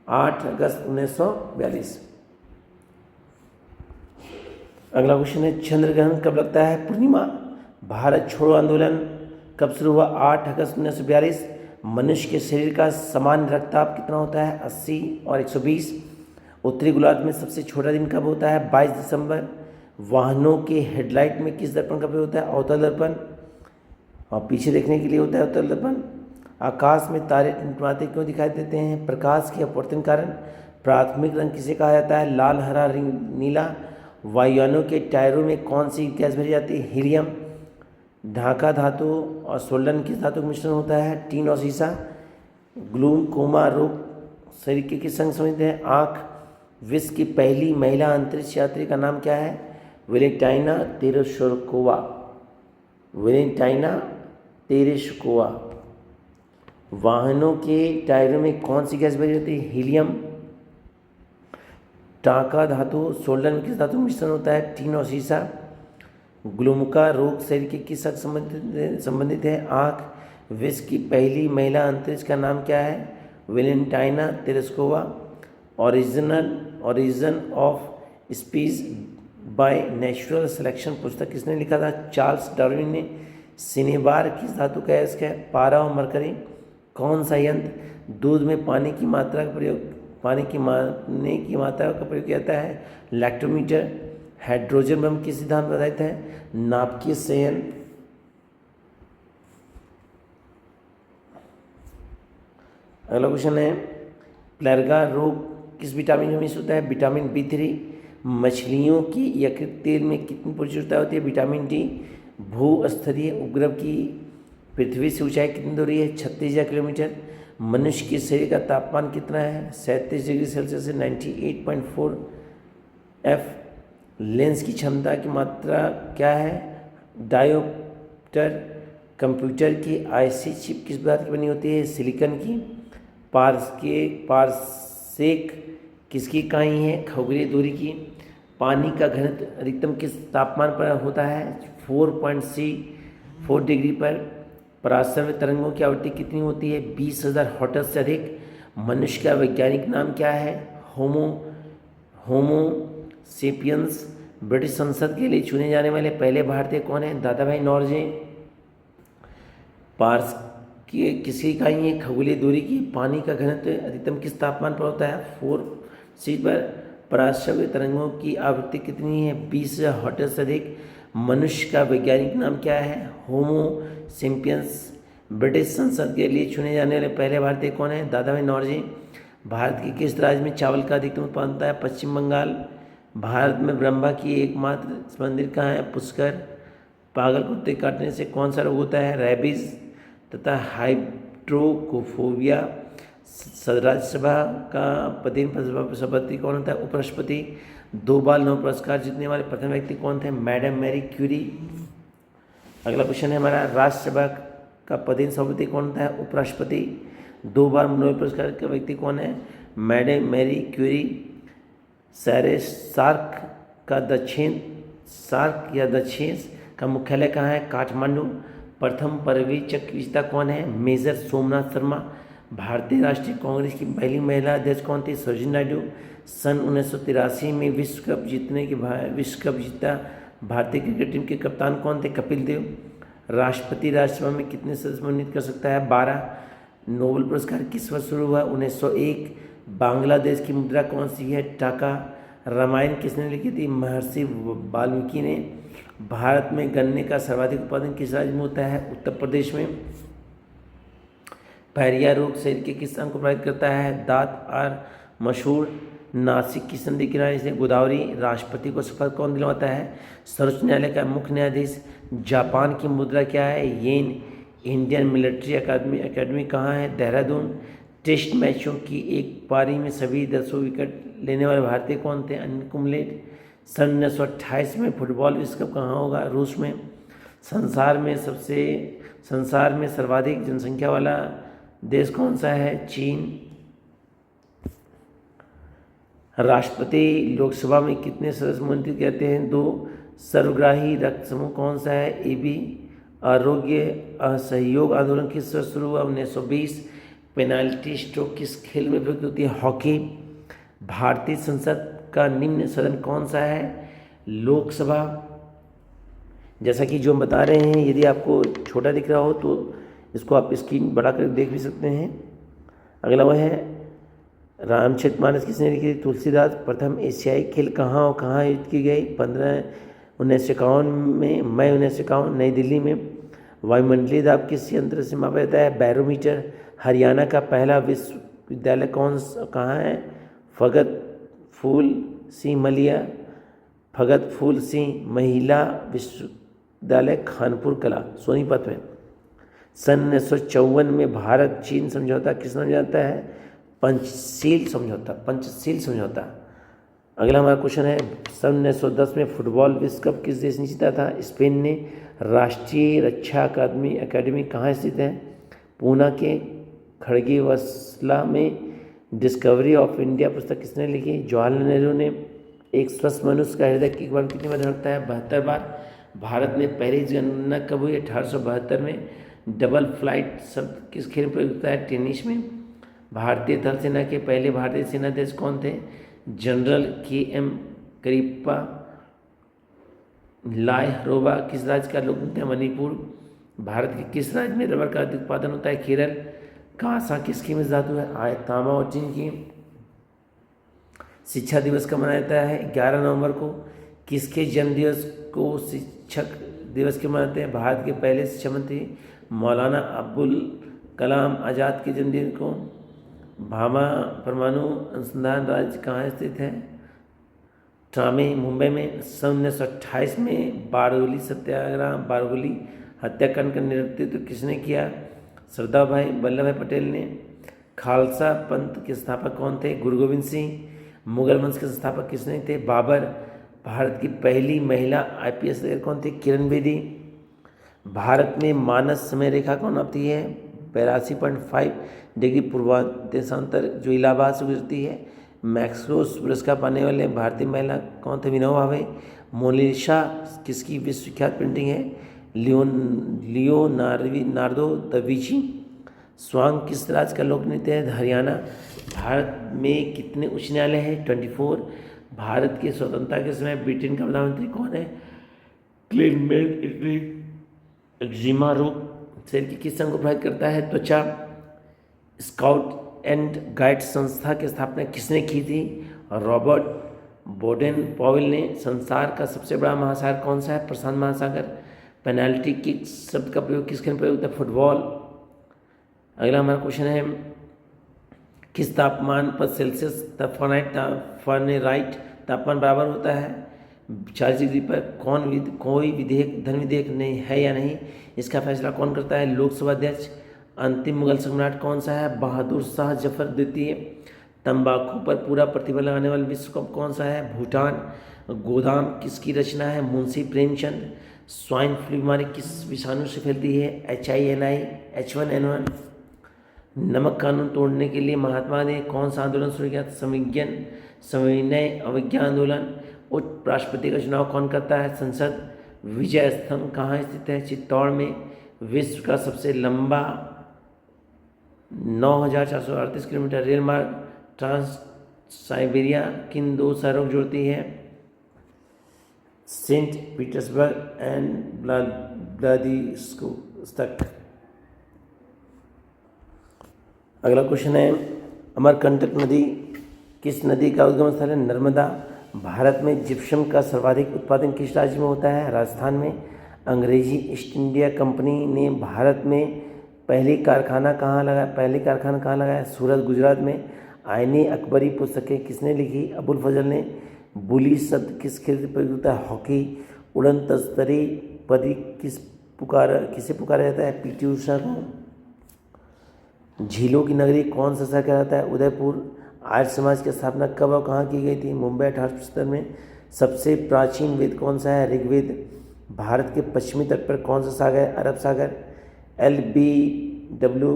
8 अगस्त 1942। अगला क्वेश्चन है चंद्रग्रहण कब लगता है? पूर्णिमा। भारत छोड़ो आंदोलन कब शुरू हुआ? 8 अगस्त 1942। मनुष्य के शरीर का सामान्य रक्तचाप कितना होता है? 80 और 120। उत्तरी गोलार्ध में सबसे छोटा दिन कब होता है? 22 दिसंबर। वाहनों के हेडलाइट में किस दर्पण का प्रयोग होता है? अवतल दर्पण। और पीछे देखने के लिए होता है अवतल दर्पण। आकाश में तारे टिमटिमाते क्यों दिखाई देते हैं? प्रकाश के अपवर्तन कारण। प्राथमिक रंग किसे कहा जाता है? लाल, हरा, नीला। वायुयानों के टायरों में कौन सी गैस भरी जाती है? हीलियम। ढाका धातु और सोल्डन किस धातु का मिश्रण होता है? टीन और सीसा। ग्लूकोमा रोग शरीर के किस अंग संबंधित है? आँख। विश्व की पहली महिला अंतरिक्ष यात्री का नाम क्या है? वेलेंटाइना तेरेश्कोवा। वेलेंटाइना तेरेश्कोवा। वाहनों के टायरों में कौन सी गैस भरी जाती है? हीलियम। टाका धातु सोल्डन में किस धातु का मिश्रण होता है? टीन और सीसा। ग्लूकोमा रोग शरीर के किस अंग संबंधित है? आँख। विश्व की पहली महिला अंतरिक्ष का नाम क्या है? Valentina Tereshkova. Origin of species by natural selection पुस्तक किसने लिखा था? चार्ल्स डार्विन ने। सिनेबार किस धातु का अयस्क है? पारा और मरकरी। कौन सा यंत्र दूध में पानी की मात्रा का प्रयोग किया जाता है? लैक्टोमीटर। हाइड्रोजन बम किस सिद्धांत पर आधारित है? नाभिकीय संयंत्र। अगला क्वेश्चन है, प्लेरगा रोग किस विटामिन में मिस होता है? Vitamin B3। मछलियों की यकृत तेल में कितनी प्रचुरता होती है? Vitamin D। भूस्तरीय उपग्रह की पृथ्वी से ऊंचाई कितनी दूरी है? 36,000 किलोमीटर। मनुष्य के शरीर का तापमान कितना है? 37 डिग्री सेल्सियस से 98.4 F। लेंस की क्षमता की मात्रा क्या है? डायोप्टर। कंप्यूटर की आईसी चिप किस पदार्थ की बनी होती है? सिलिकॉन की। पारसेक किसकी इकाई है? खगोलीय दूरी की। पानी का घनत्व अधिकतम किस तापमान पर होता है? 4.4 डिग्री पर। पराश्रव्य तरंगों की आवृत्ति कितनी होती है? 20,000 हर्ट्ज से अधिक। मनुष्य का वैज्ञानिक नाम क्या है? होमो सेपियंस। ब्रिटिश संसद के लिए चुने जाने वाले पहले भारतीय कौन है? दादाभाई नौरोजी। पार्स की किसकी इकाई है? खगोलीय दूरी की। पानी का घनत्व अधिकतम किस तापमान पर होता है? 4 पर। पराश्रव्य तरंगों की आवृत्ति कितनी है? 20,000 हर्ट्ज से अधिक। मनुष्य का वैज्ञानिक नाम क्या है? होमो सेपियंस। ब्रिटिश संसद के लिए चुने जाने वाले पहले भारतीय कौन है? दादाभाई नौरोजी। भारत के किस राज्य में चावल का अधिकतम उत्पादन होता है? पश्चिम बंगाल। भारत में ब्रह्मा की एकमात्र मंदिर कहाँ है? पुष्कर। पागल कुत्ते काटने से कौन सा रोग होता है? रेबीज तथा हाइड्रोकोफोबिया। राज्यसभा का पदेन सभापति कौन होता है? उपराष्ट्रपति। 2 बार नोबेल पुरस्कार जीतने वाले प्रथम व्यक्ति कौन थे? Madam Marie Curie. अगला क्वेश्चन है हमारा, राज्यसभा का पदेन सभापति कौन होता है? उपराष्ट्रपति। 2 बार नोबेल पुरस्कार का व्यक्ति कौन है? Madam Marie Curie. सार्क दक्षिण का मुख्यालय कहाँ है? काठमांडू। प्रथम पर्यवेक्षक विजेता कौन है? मेजर सोमनाथ शर्मा। भारतीय राष्ट्रीय कांग्रेस की पहली महिला अध्यक्ष कौन थी? सरोजिनी नायडू। सन 1983 में विश्व कप जीता भारतीय क्रिकेट टीम के कप्तान कौन थे? कपिल देव। राष्ट्रपति राज्यसभा में कितने सदस्य मनोनीत कर सकता है? 12। नोबेल पुरस्कार किस वर्ष शुरू हुआ? 1901। बांग्लादेश की मुद्रा कौन सी है? टाका। रामायण किसने लिखी थी? महर्षि वाल्मीकि ने। भारत में गन्ने का सर्वाधिक उत्पादन किस राज्य में होता है? उत्तर प्रदेश में। पैरिया रोग शरीर के किस अंग को प्रभावित करता है? दांत और मशहूर। नासिक की संधि किनारे से गोदावरी। राष्ट्रपति को शपथ कौन दिलवाता है? सर्वोच्च न्यायालय का मुख्य न्यायाधीश। जापान की मुद्रा क्या है? येन। इंडियन मिलिट्री अकेडमी कहाँ है? देहरादून। टेस्ट मैचों की एक पारी में सभी 10 विकेट लेने वाले भारतीय कौन थे? अनिल कुंबले। सन 1928 में फुटबॉल विश्व कप कहाँ होगा? रूस में। संसार में सर्वाधिक जनसंख्या वाला देश कौन सा है? चीन। राष्ट्रपति लोकसभा में कितने सदस्य मनोनीत करते हैं? 2। सर्वग्राही रक्त समूह कौन सा है? AB। आरोग्य असहयोग आंदोलन किस वर्ष शुरू हुआ? 1920। पेनाल्टी स्ट्रोक किस खेल में प्रयुक्त होती है? हॉकी। भारतीय संसद का निम्न सदन कौन सा है? लोकसभा। जैसा कि जो हम बता रहे हैं, यदि आपको छोटा दिख रहा हो तो इसको आप स्क्रीन बढ़ा कर देख भी सकते हैं। अगला वह है, रामचरितमानस किसने लिखी थी? तुलसीदास। प्रथम एशियाई खेल कहाँ और कहाँ आयोजित की गई? 1951 में, मई 1951 नई दिल्ली में। वायुमंडलीय दाब किस यंत्र से मापा जाता है? बैरोमीटर। हरियाणा का पहला विश्वविद्यालय कहाँ है? फगत फूल सिंह महिला विश्वविद्यालय खानपुर कला सोनीपत में। सन 1954 में भारत चीन समझौता किस नाम जाता है? पंचशील समझौता। अगला हमारा क्वेश्चन है, सन 1910 में फुटबॉल विश्व कप किस देश ने जीता था? स्पेन ने। राष्ट्रीय रक्षा अकादमी कहाँ स्थित है? पूना के खड़गेवासला में। डिस्कवरी ऑफ इंडिया पुस्तक किसने लिखी? जवाहरलाल नेहरू ने। एक स्वस्थ मनुष्य का हृदय की बार कितनी बार धड़कता है? 72 बार। भारत में पहली जनगणना कब हुई? 1872 में। डबल फ्लाइट शब्द किस खेल में प्रयुक्त होता है? टेनिस में। भारतीय थल सेना के पहले भारतीय सेनाध्यक्ष कौन थे? जनरल KM करीपा लाइरोबा किस राज्य का लोक नृत्य है? मणिपुर। भारत के किस राज्य में रबर का अधिक उत्पादन होता है? केरल। कांसा किसकी में धातु है? तांबा और जिंक की। शिक्षा दिवस कब मनाया जाता है? 11 नवंबर को। किसके जन्मदिवस को शिक्षक दिवस के मनाते हैं? भारत के पहले शिक्षा मंत्री मौलाना अब्दुल कलाम आज़ाद के जन्मदिन को। भाभा परमाणु अनुसंधान राज्य कहाँ स्थित है? ट्रामे, मुंबई में। सन 1928 में बारडोली सत्याग्रह, बारडोली हत्याकांड का नेतृत्व किसने किया? सरदार भाई वल्लभ भाई पटेल ने। खालसा पंथ के स्थापक कौन थे? गुरु गोविंद सिंह। मुगल वंश के संस्थापक किसने थे? बाबर। भारत की पहली महिला IPS अधिकारी कौन थी? किरण बेदी। भारत में मानस समय रेखा कौन आती है? 82.5 डिग्री पूर्वादेशांतर जो इलाहाबाद से गुजरती है। मैक्सवेल पुरस्कार पाने वाले भारतीय महिला कौन थे? विनोबा भावे। मोनालिसा किसकी विश्वविख्यात पेंटिंग है? Leonardo da Vinci. स्वांग किस राज्य का लोक नृत्य है? हरियाणा। भारत में कितने उच्च न्यायालय हैं? 24। भारत की स्वतंत्रता के समय ब्रिटेन का प्रधानमंत्री कौन है? Clement Italy. एक्जिमा रोग शरीर की किस अंग को प्रभावित करता है? त्वचा। स्काउट एंड गाइड संस्था की स्थापना किसने की थी? रॉबर्ट बोडेन पॉवेल ने। संसार का सबसे बड़ा महासागर कौन सा है? प्रशांत महासागर। पेनाल्टी किक शब्द का प्रयोग किस खेल में प्रयोग होता है? फुटबॉल। अगला हमारा क्वेश्चन है, किस तापमान पर सेल्सियस फारेनहाइट तापमान बराबर होता है? 40 डिग्री पर। कोई विधेयक धन विधेयक नहीं है या नहीं, इसका फैसला कौन करता है? लोकसभा अध्यक्ष। अंतिम मुगल सम्राट कौन सा है? बहादुर शाह जफर द्वितीय। तंबाकू पर पूरा प्रतिबंध लगाने वाला विश्व कप कौन सा है? भूटान। गोदाम किसकी रचना है? मुंशी प्रेमचंद। स्वाइन फ्लू बीमारी किस विषाणु से फैलती है? HINI, H1N1। नमक कानून तोड़ने के लिए महात्मा गांधी ने कौन सा आंदोलन शुरू किया? सविनय अवज्ञा आंदोलन। उपराष्ट्रपति का चुनाव कौन करता है? संसद। विजय स्तंभ कहाँ स्थित है? चित्तौड़ में। विश्व का सबसे लंबा 9,438 किलोमीटर रेल मार्ग ट्रांस साइबेरिया किन दो शहरों को जोड़ती है? Saint Petersburg and Vladivostok. अगला क्वेश्चन है, अमरकंटक नदी किस नदी का उद्गम स्थल है? नर्मदा। भारत में जिप्सम का सर्वाधिक उत्पादन किस राज्य में होता है? राजस्थान में। अंग्रेजी ईस्ट इंडिया कंपनी ने भारत में पहली कारखाना कहाँ लगाया? सूरत, गुजरात में। आईने अकबरी पुस्तकें किसने लिखी? अबुल फजल ने। बुली शब्द किस खेल से प्रयुक्त होता है? हॉकी। उड़न तस्तरी पदी किसे पुकारा जाता है? PT उषा को। झीलों की नगरी कौन सा शहर कहलाता है? उदयपुर। आर्य समाज की स्थापना कब और कहाँ की गई थी? मुंबई 1875 में। सबसे प्राचीन वेद कौन सा है? ऋग्वेद। भारत के पश्चिमी तट पर कौन सा सागर है? अरब सागर। LBW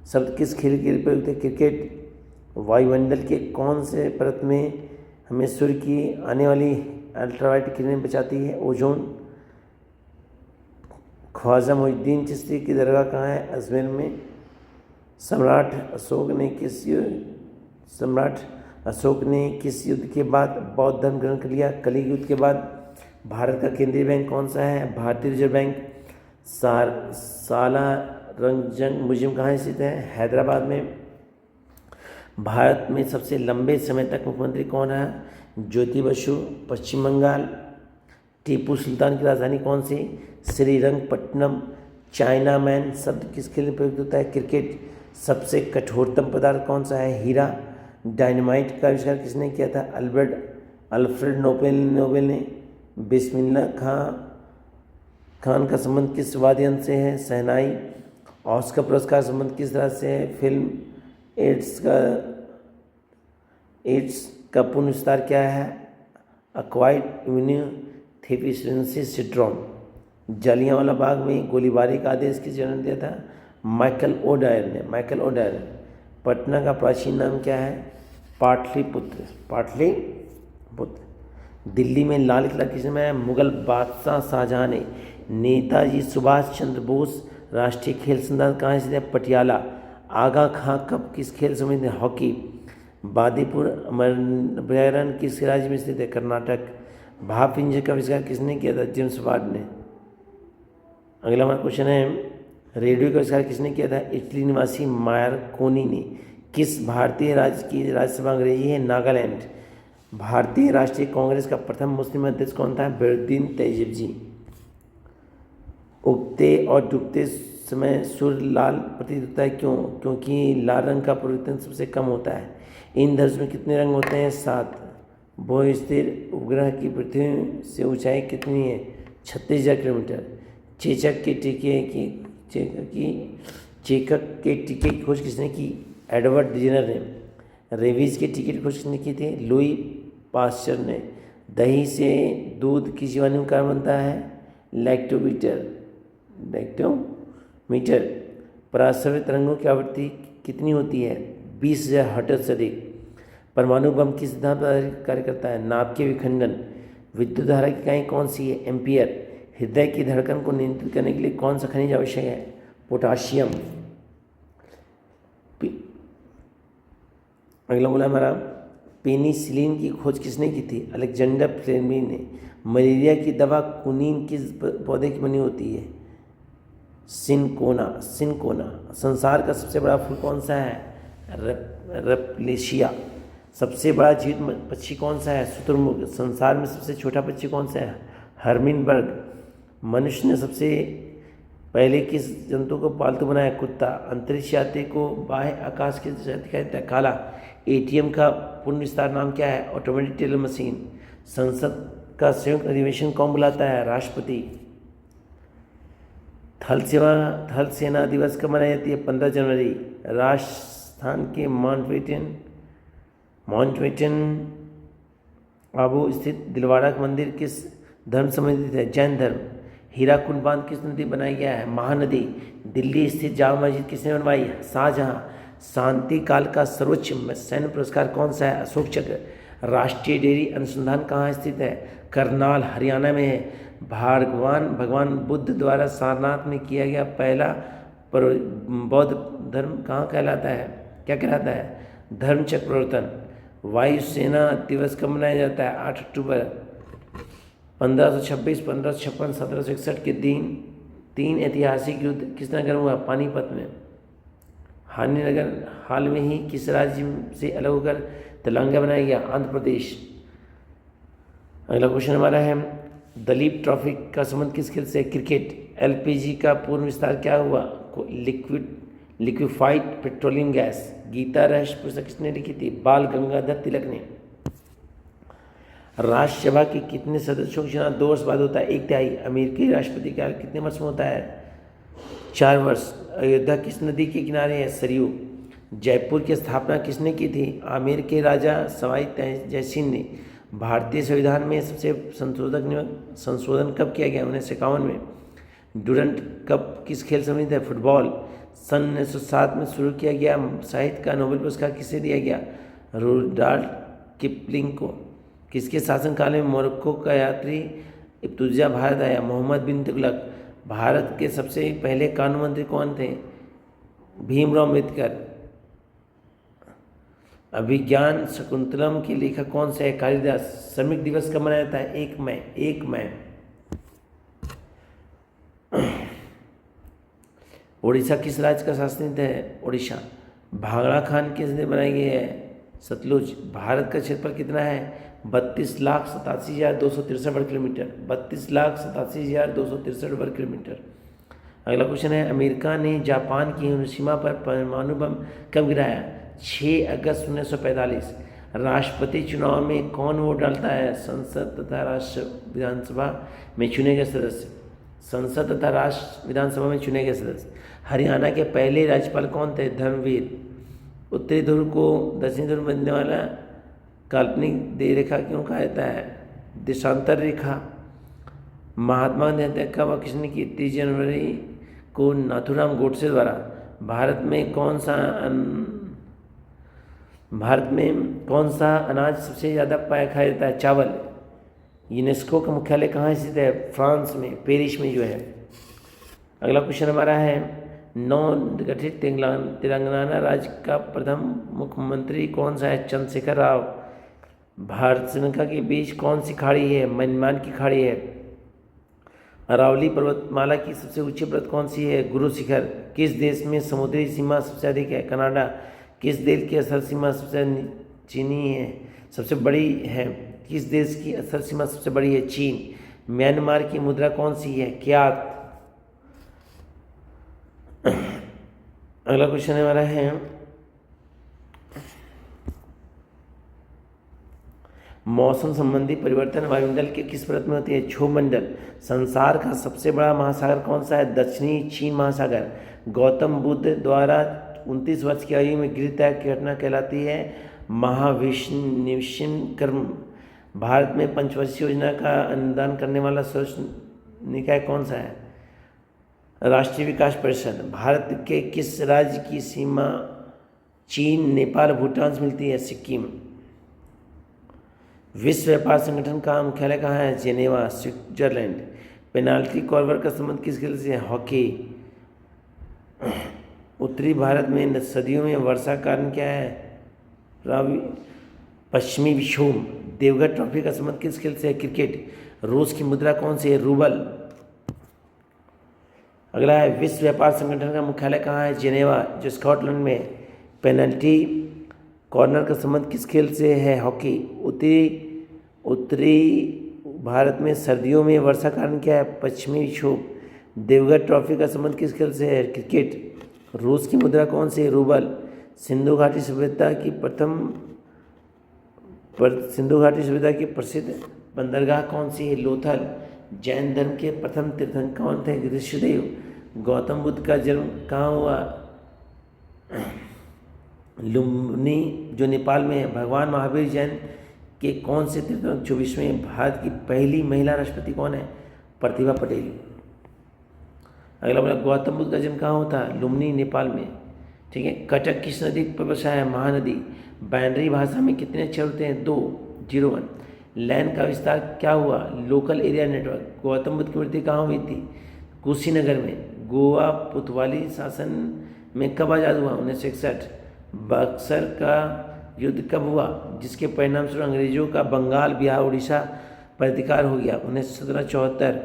शब्द किस खेल के लिए प्रयुक्त है? क्रिकेट। वायुमंडल के कौन से परत में हमें सूर्य की आने वाली अल्ट्रावायलेट किरणें बचाती है? ओजोन। ख्वाजा मोइनुद्दीन चिश्ती की दरगाह कहाँ है? अजमेर में। सम्राट अशोक ने किस युद्ध के बाद बौद्ध धर्म ग्रहण कर लिया? कलिंग युद्ध के बाद। भारत का केंद्रीय बैंक कौन सा है? भारतीय रिजर्व बैंक। सालारजंग म्यूजियम कहाँ स्थित है? हैदराबाद में। भारत में सबसे लंबे समय तक मुख्यमंत्री कौन है? ज्योति बसु, पश्चिम बंगाल। टीपू सुल्तान की राजधानी कौन सी? श्रीरंगपट्टनम। चाइना मैन शब्द किस खेल में प्रयुक्त होता है? क्रिकेट। सबसे कठोरतम पदार्थ कौन सा है? हीरा। डायनामाइट का आविष्कार किसने किया था? अल्फ्रेड नोबेल ने। बिस्मिल्लाह खान का संबंध किस वाद्य यंत्र से है? शहनाई। ऑस्कर पुरस्कार संबंध किस राज्य से है? फिल्म। एड्स का पूर्ण विस्तार क्या है? Acquired immunodeficiency syndrome. Jallianwala Bagh में गोलीबारी का आदेश किस जन ने दिया था? माइकल ओडायर ने। पटना का प्राचीन नाम क्या है? पाटलिपुत्र। दिल्ली में लाल किला किसने बनाया? मुगल बादशाह शाहजहां ने। नेताजी सुभाष चंद्र बोस राष्ट्रीय खेल संस्थान कहाँ स्थित है? पटियाला। आगा खां कब किस खेल समिति ने? हॉकी। बादीपुर अभयारण्य किस राज्य में स्थित है? कर्नाटक। भाप इंजन का आविष्कार किसने किया था? जेम्स वाट ने। अगला हमारा क्वेश्चन है, रेडियो का आविष्कार किसने किया था? इटली निवासी मार्कोनी ने। किस भारतीय राज्य की राज्यसभा अंग्रेजी है? नागालैंड। भारतीय राष्ट्रीय कांग्रेस का प्रथम मुस्लिम अध्यक्ष कौन था? बद्रुद्दीन तय्यब जी। उगते और डूबते समय सूर्य लाल प्रतीत होता है, क्यों? क्योंकि लाल रंग का परिवर्तन सबसे कम होता है। इंद्रधनुष में कितने रंग होते हैं? 7। भू-स्थिर उपग्रह की पृथ्वी से ऊंचाई कितनी है? 36,000 किलोमीटर। चेचक के टीके की खोज किसने की? एडवर्ड जेनर ने। रेबीज के टीके की खोज किसने की थी? लुई पास्चर ने। दही से दूध किस जीवाणु का कारण बनता है? लैक्टोमीटर। पराश्रवित तरंगों की आवृत्ति कितनी होती है? 20,000 हर्ट्ज से अधिक। परमाणु बम किस सिद्धांत पर आधारित कार्य करता है? नाभिकीय विखंडन। विद्युत धारा की इकाई कौन सी है? एम्पियर। हृदय की धड़कन को नियंत्रित करने के लिए कौन सा खनिज आवश्यक है? पोटाशियम। अगला बोला हमारा, पेनिसिलिन की खोज किसने की थी? अलेक्जेंडर फ्लेमिंग ने। मलेरिया की दवा कुनीन किस पौधे की बनी होती है? सिनकोना। संसार का सबसे बड़ा फूल कौन सा है? रप्लेशिया। सबसे बड़ा जीवित पक्षी कौन सा है? शुतुरमुर्ग। संसार में सबसे छोटा पक्षी कौन सा है? हर्मिनबर्ग। मनुष्य ने सबसे पहले किस जंतु को पालतू बनाया? कुत्ता। अंतरिक्ष यात्री को बाह्य आकाश की दिखाई देता है? काला। एटीएम का पूर्ण विस्तार नाम क्या है? Automatic teller machine. संसद का संयुक्त अधिवेशन कौन बुलाता है? राष्ट्रपति। थल सेना दिवस कब मनाई जाती है? 15 जनवरी। राजस्थान के माउंटबेटन आबू स्थित दिलवाड़ा मंदिर किस धर्म से संबंधित है? जैन धर्म। हीराकुंड बांध किस नदी बनाया गया है? महानदी। दिल्ली स्थित जामा मस्जिद किसने बनवाई? शाहजहां। शांति काल का सर्वोच्च सैन्य पुरस्कार कौन सा है? अशोक चक्र। राष्ट्रीय डेयरी अनुसंधान कहाँ स्थित है? करनाल, हरियाणा में है। भगवान बुद्ध द्वारा सारनाथ में किया गया पहला बौद्ध धर्म कहाँ कहलाता है? क्या कहलाता है? धर्मचक्र प्रवर्तन। वायुसेना दिवस कब मनाया जाता है? 8 अक्टूबर। 1526, 1556, 1761 के दिन 3 ऐतिहासिक युद्ध किस नगर में हुआ? पानीपत में। हानिनगर हाल में ही किस राज्य से अलग होकर तेलंगाना बनाया गया? आंध्र प्रदेश। अगला क्वेश्चन हमारा है, दलीप ट्रॉफी का संबंध किस खेल से? क्रिकेट। एलपीजी का पूर्ण विस्तार क्या हुआ? Liquefied petroleum gas. गीता रहस्य पुस्तक किसने लिखी थी? बाल गंगाधर तिलक ने। राज्यसभा के कितने सदस्यों का चुनाव 2 वर्ष बाद होता है? 1/3। अमेरिकी राष्ट्रपति का कितने वर्ष में होता है? 4 वर्ष। अयोध्या किस नदी के किनारे है? सरयू। जयपुर की स्थापना किसने की थी? आमेर के राजा सवाई जयसिंह ने। भारतीय संविधान में सबसे संशोधन कब किया गया? 1951 में। डूरंट कप किस खेल से संबंधित है? फुटबॉल। सन 1907 में शुरू किया गया साहित्य का नोबेल पुरस्कार किसे दिया गया? रुडॉल्फ किपलिंग को। किसके शासनकाल में मोरक्को का यात्री इब्तुजा भारत आया? मोहम्मद बिन तुगलक। भारत के सबसे पहले कानून मंत्री कौन थे? भीमराव अम्बेडकर। अभिज्ञान शकुंतलम के लेखक कौन से है? कालिदास। श्रमिक दिवस कब मनाया जाता है? 1 मई। उड़ीसा किस राज्य का शासित है? उड़ीसा। भांगड़ा खान किस ने बनाई गई है? सतलुज। भारत का क्षेत्रफल कितना है? 32,87,263 वर्ग किलोमीटर। 32,87,263 वर्ग किलोमीटर। अगला क्वेश्चन है, अमेरिका ने जापान की हिरोशिमा पर परमाणु बम कब गिराया? 6 अगस्त 1945। राष्ट्रपति चुनाव में कौन वोट डालता है? संसद तथा राष्ट्र विधानसभा में चुने गए सदस्य। संसद तथा राष्ट्र विधानसभा में चुने गए सदस्य। हरियाणा के पहले राज्यपाल कौन थे? धर्मवीर। उत्तरी ध्रुव को दक्षिणी ध्रुव बनने वाला काल्पनिक रेखा क्यों कहा जाता है? देशांतर रेखा। महात्मा गांधी हत्या कब किसने की? 30 जनवरी को नाथूराम गोडसे द्वारा। भारत में कौन सा अनाज सबसे ज़्यादा पाया खाया जाता है? चावल। यूनेस्को का मुख्यालय कहाँ स्थित है? फ्रांस में, पेरिस में जो है। अगला क्वेश्चन हमारा है, नवगठित तेलंगाना राज्य का प्रथम मुख्यमंत्री कौन सा है? चंद्रशेखर राव। भारत श्रीलंका के बीच कौन सी खाड़ी है? मैनमान की खाड़ी है। अरावली पर्वतमाला की सबसे ऊंची पर्वत कौन सी है? गुरु शिखर। किस देश में समुद्री सीमा सबसे अधिक है? कनाडा। किस देश की स्थल सीमा सबसे बड़ी है? किस देश की स्थल सीमा सबसे बड़ी है? चीन। म्यांमार की मुद्रा कौन सी है? क्यात। अगला क्वेश्चन हमारा है, मौसम संबंधी परिवर्तन वायुमंडल के किस परत में होती है? क्षोभमंडल। संसार का सबसे बड़ा महासागर कौन सा है? दक्षिणी चीन महासागर। गौतम बुद्ध द्वारा 29 वर्ष की आयु में गिरत्याग की घटना कहलाती है महाविष्णु कर्म। भारत में पंचवर्षीय योजना का अनुदान करने वाला सर्वोच्च निकाय कौन सा है? राष्ट्रीय विकास परिषद। भारत के किस राज्य की सीमा चीन, नेपाल, भूटान से मिलती है? सिक्किम। विश्व व्यापार संगठन का मुख्यालय कहाँ है? Geneva, Switzerland. पेनाल्टी कॉर्नर का संबंध किस खेल से है? हॉकी। उत्तरी भारत में सदियों में वर्षा कारण क्या है? पश्चिमी विक्षोभ। देवगढ़ ट्रॉफी का संबंध किस खेल से है? क्रिकेट। रूस की मुद्रा कौन सी है? रूबल। अगला है, विश्व व्यापार संगठन का मुख्यालय कहाँ है? जेनेवा, जो स्कॉटलैंड में। पेनल्टी कॉर्नर का संबंध किस खेल से है? हॉकी। उत्तरी भारत में सर्दियों में वर्षा कारण क्या है? पश्चिमी विक्षोभ। देवगढ़ ट्रॉफी का संबंध किस खेल से है? क्रिकेट। रूस की मुद्रा कौन सी है? रूबल। सिंधु घाटी सभ्यता की प्रसिद्ध बंदरगाह कौन सी है? लोथल। जैन धर्म के प्रथम तीर्थंकर कौन थे? ऋषिदेव। गौतम बुद्ध का जन्म कहाँ हुआ? लुम्बिनी, जो नेपाल में है। भगवान महावीर जैन के कौन से तीर्थंकर 24वें? भारत की पहली महिला राष्ट्रपति कौन है? प्रतिभा पटेल। अगला बोला, गौतम बुद्ध का जन्म कहाँ होता है? लुम्बिनी, नेपाल में। ठीक है। कटक किस नदी पर बसा है? महानदी। बाइनरी भाषा में कितने अक्षर होते हैं? 2, 0, 1। लैन का विस्तार क्या हुआ? Local area network. Gautam Buddha की मृत्यु कहाँ हुई थी? कुशीनगर में। गोवा पुतवाली शासन में कब आज़ाद हुआ? 1961। बक्सर का युद्ध कब हुआ, जिसके परिणाम स्वरूप अंग्रेजों का बंगाल, बिहार, उड़ीसा पर अधिकार हो गया? 1774।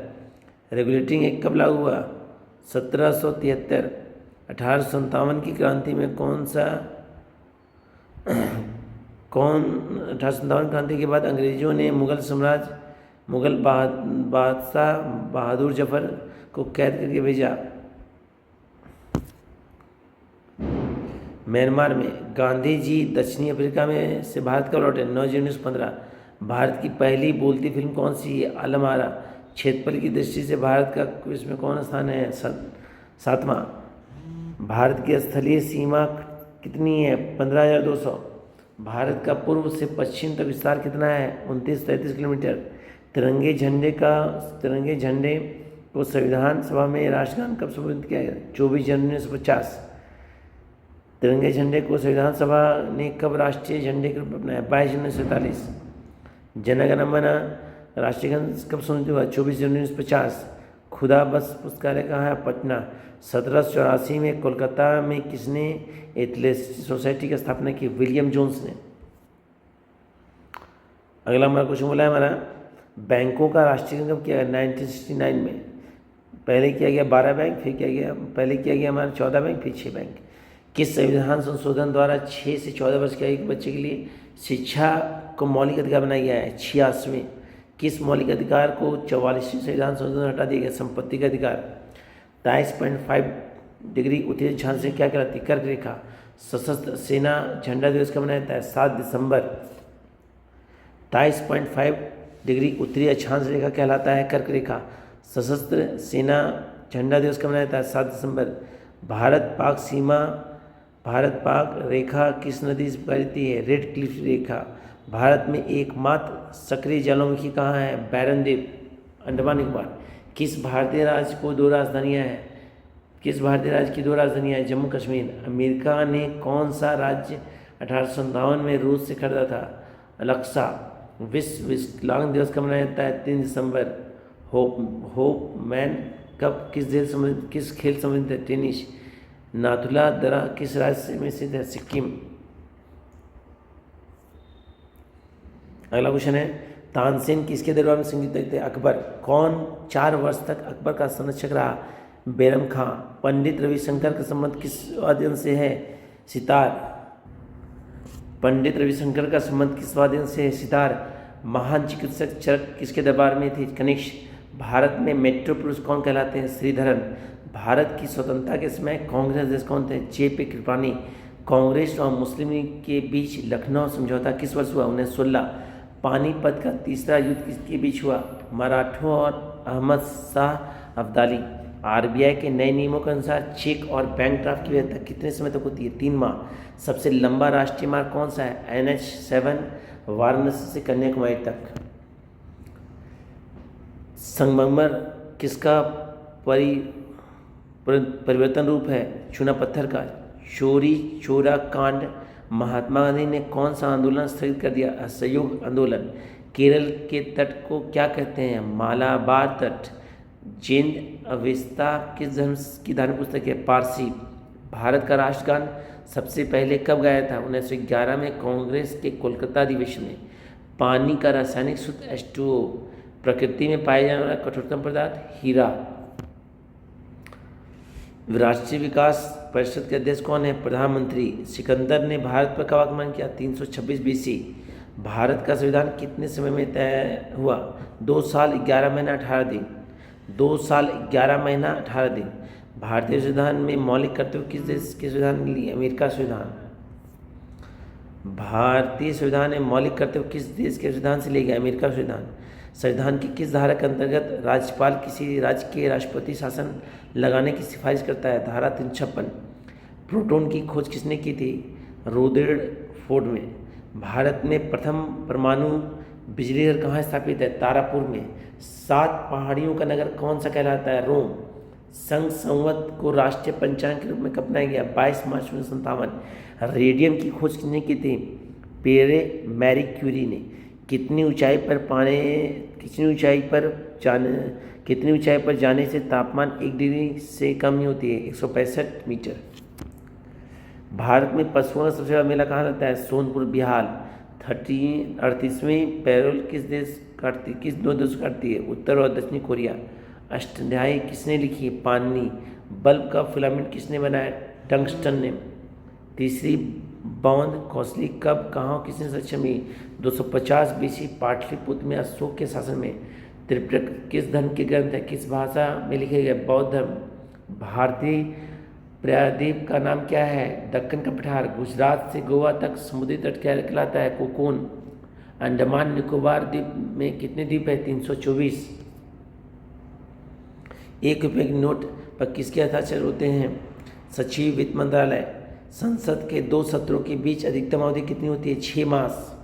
रेगुलेटिंग एक्ट कब लागू हुआ? 1773। 1857 की क्रांति में 1857 क्रांति के बाद अंग्रेजों ने मुगल बादशाह बहादुर जफर को कैद करके भेजा। म्यांमार में। गांधी जी दक्षिणी अफ्रीका में से भारत कब लौटे? 9 जून 1915। भारत की पहली बोलती फिल्म कौन सी है? अलमारा। क्षेत्रफल की दृष्टि से भारत का विश्व में कौन स्थान है? 7वां। भारत की स्थलीय सीमा कितनी है? 15,200। भारत का पूर्व से पश्चिम तक विस्तार कितना है? 29-33 किलोमीटर। तिरंगे झंडे को संविधान सभा में राष्ट्रगान कब संबोधित किया गया? 24 जनवरी 1950। तिरंगे झंडे को संविधान सभा ने कब राष्ट्रीय झंडे के रूप में अपनाया? 22 जनवरी 1947। जनगण मन राष्ट्रीय गान कब संबोधित हुआ? 24 जनवरी 1950। खुदा बस पुस्तकालय कहाँ है? पटना। 1784 में कोलकाता में किसने एथलेटिक्स सोसाइटी की स्थापना की? विलियम जोन्स ने। अगला हमारा क्वेश्चन बोला है हमारा, बैंकों का राष्ट्रीयकरण कब किया गया? 1969 में। पहले किया गया 12 बैंक, फिर पहले किया गया हमारा 14 बैंक, फिर 6 बैंक। किस संविधान संशोधन द्वारा 6 से 14 वर्ष के आयु के बच्चे के लिए शिक्षा को मौलिक अधिकार बनाया गया है? 86वें। किस मौलिक अधिकार को 44वें संविधान संशोधन हटा दिया गया? संपत्ति का अधिकार। 23.5 डिग्री उत्तरी अक्षांश से क्या कहलाती है? कर्क रेखा। सशस्त्र सेना झंडा दिवस कब मनाया जाता है? 7 दिसंबर। 23.5 डिग्री उत्तरी अक्षांश रेखा कहलाता है कर्क रेखा। सशस्त्र सेना झंडा दिवस कब मनाया जाता है? 7 दिसंबर। भारत पाक रेखा किस नदी से गुजरती है? रेड क्लिफ रेखा। भारत में एकमात्र सक्रिय ज्वालामुखी कहाँ है? बैरन द्वीप, अंडमान निकोबार। किस भारतीय राज्य की 2 राजधानियाँ हैं? जम्मू कश्मीर। अमेरिका ने कौन सा राज्य 1857 में रूस से खरीदा था? अलेक्सा। विश्व विकलांग दिवस कब मनाया जाता है? 3 दिसंबर। होप मैन कब किस खेल संबंधित है? टेनिस। नाथुला दर्रा किस राज्य में स्थित है? सिक्किम। अगला क्वेश्चन है, तानसेन किसके दरबार में संगीत थे? अकबर। कौन 4 वर्ष तक अकबर का संरक्षक रहा? बैरम खां। पंडित रविशंकर का संबंध किस वाद्य से है? सितार। पंडित रविशंकर का संबंध किस वाद्य से है? सितार। महान चिकित्सक चरक किसके दरबार में थे? कनिष्क। भारत में मेट्रो पुरुष कौन कहलाते हैं? श्रीधरन। भारत की स्वतंत्रता के समय कांग्रेस अध्यक्ष कौन थे? J.P. कृपलानी। कांग्रेस और मुस्लिम लीग के बीच लखनऊ समझौता किस वर्ष हुआ? 1916। पानीपत का तीसरा युद्ध किसके बीच हुआ? मराठों और अहमद शाह अब्दाली। आरबीआई के नए नियमों के अनुसार चेक और बैंक ड्राफ्ट की वैधता कितने समय तक होती है? 3 माह। सबसे लंबा राष्ट्रीय मार्ग कौन सा है? NH7 वाराणसी से कन्याकुमारी तक। संगमरमर किसका परिवर्तन रूप है? चूना पत्थर का। चोरी चोरा कांड। महात्मा गांधी ने कौन सा आंदोलन स्थगित कर दिया? असहयोग आंदोलन। केरल के तट को क्या कहते हैं? मालाबार तट। जैन अवेस्ता किस धर्म की धार्मिक पुस्तक है? पारसी। भारत का राष्ट्रगान सबसे पहले कब गाया था? 1911 में कांग्रेस के कोलकाता अधिवेशन में। पानी का रासायनिक सूत्र H2O। प्रकृति में पाए जाने वाला कठोरतम पदार्थ? हीरा। राष्ट्रीय विकास परिषद के अध्यक्ष कौन है? प्रधानमंत्री। सिकंदर ने भारत पर कब आक्रमण किया? 326 BC। भारत का संविधान कितने समय में तय हुआ? 2 साल 11 महीना 18 दिन। 2 साल 11 महीना 18 दिन। भारतीय संविधान में मौलिक कर्तव्य किस देश के संविधान ने लिए? अमेरिका संविधान। भारतीय संविधान में मौलिक कर्तव्य किस देश के संविधान से लिए गए? अमेरिका संविधान। संविधान की किस धारा के अंतर्गत राज्यपाल किसी राज्य के राष्ट्रपति शासन लगाने की सिफारिश करता है? धारा 356। प्रोटॉन की खोज किसने की थी? रदरफोर्ड में। भारत में प्रथम परमाणु बिजली घर कहाँ स्थापित है? तारापुर में। 7 पहाड़ियों का नगर कौन सा कहलाता है? रोम। संघ संवत को राष्ट्रीय पंचांग के रूप में कब अपनाया गया? 22 मार्च 1957। रेडियम की खोज किसने की थी? पियरे मैरी क्यूरी ने। कितनी ऊंचाई पर जाने से तापमान 1 डिग्री से कम नहीं होती है? 165 मीटर। भारत में पशुओं का सबसे बड़ा मेला कहाँ लगता है? सोनपुर बिहार। 38वीं पैरोल किस दो देश काटती है? उत्तर और दक्षिणी कोरिया। अष्टाध्यायी किसने लिखी? पाणिनि। बल्ब का फिलामेंट किसने बनाया? टंगस्टन ने। तीसरी बौंद कौशली कब कहाँ किसने सक्षम हुई? 250 BC पाटलिपुत्र में अशोक के शासन में। त्रिपिटक किस धर्म के ग्रंथ है? किस भाषा में लिखे गए? बौद्ध धर्म। भारतीय प्रायद्वीप का नाम क्या है? दक्कन का पठार। गुजरात से गोवा तक समुद्री तट क्या कहलाता है? कोकून। अंडमान निकोबार द्वीप में कितने द्वीप है? 324। 1 रुपये के नोट पर किसके हस्ताक्षर होते हैं? सचिव वित्त मंत्रालय। संसद के 2 सत्रों के बीच अधिकतम अवधि कितनी होती है? 6 मास।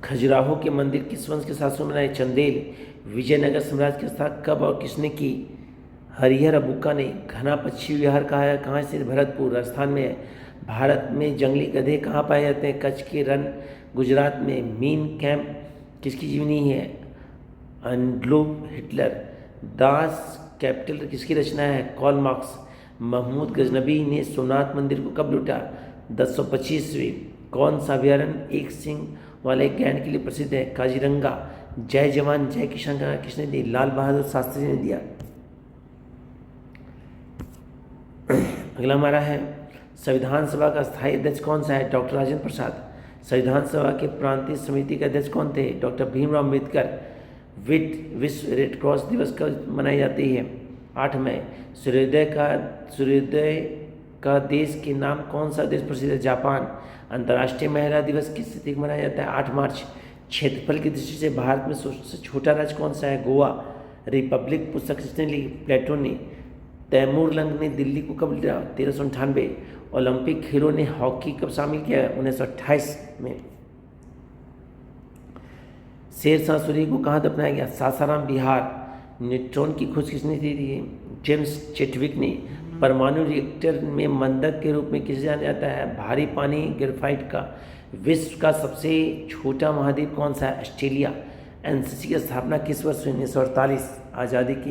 खजुराहो के मंदिर किस वंश के शासकों में बनाए? चंदेल। विजयनगर साम्राज्य की स्थापना कब और किसने की? हरिहर अबुक्का ने। घना पक्षी विहार कहाँ स्थित? भरतपुर राजस्थान में है। भारत में जंगली गधे कहाँ पाए जाते हैं? कच्छ के रण गुजरात में। मीन कैंप किसकी जीवनी है? Adolf Hitler. दास कैपिटल किसकी रचना है? Karl Marx. महमूद गजनबी ने सोमनाथ मंदिर को कब लूटा? 1025वीं। कौन सा अभ्यारण्य 1 सिंह वाले गैंड के लिए प्रसिद्ध है? काजीरंगा। जय जवान जय किसान का किसने दी? लाल बहादुर शास्त्री ने दिया। अगला हमारा है, संविधान सभा का स्थायी अध्यक्ष कौन सा है? डॉक्टर राजेंद्र प्रसाद। संविधान सभा के प्रांतीय समिति के अध्यक्ष कौन थे? डॉक्टर भीमराव अम्बेडकर। विश्व रेड क्रॉस दिवस कब मनाई जाती है? 8 मई। सूर्योदय का देश के नाम कौन सा देश प्रसिद्ध है? जापान। अंतर्राष्ट्रीय महिला दिवस किस तिथि को मनाया जाता है? 8 मार्च। क्षेत्रफल की दृष्टि से भारत में सबसे छोटा राज्य कौन सा है? गोवा। रिपब्लिक पुस्तक किसने लिखी? प्लेटो ने। तैमूर लंग ने दिल्ली को कब लिया? 1398। ओलंपिक खेलों ने हॉकी कब शामिल किया? 1928 में। शेरशाह सूरी को कहाँ दफनाया गया? सासाराम बिहार। न्यूट्रॉन की खोज किसने की थी? जेम्स चेडविक ने। परमाणु रिएक्टर में मंदक के रूप में किसे जाना जाता है? भारी पानी ग्रेफाइट का। विश्व का सबसे छोटा महाद्वीप कौन सा है? ऑस्ट्रेलिया। एनसीसी की स्थापना किस वर्ष हुई? 1948। आज़ादी के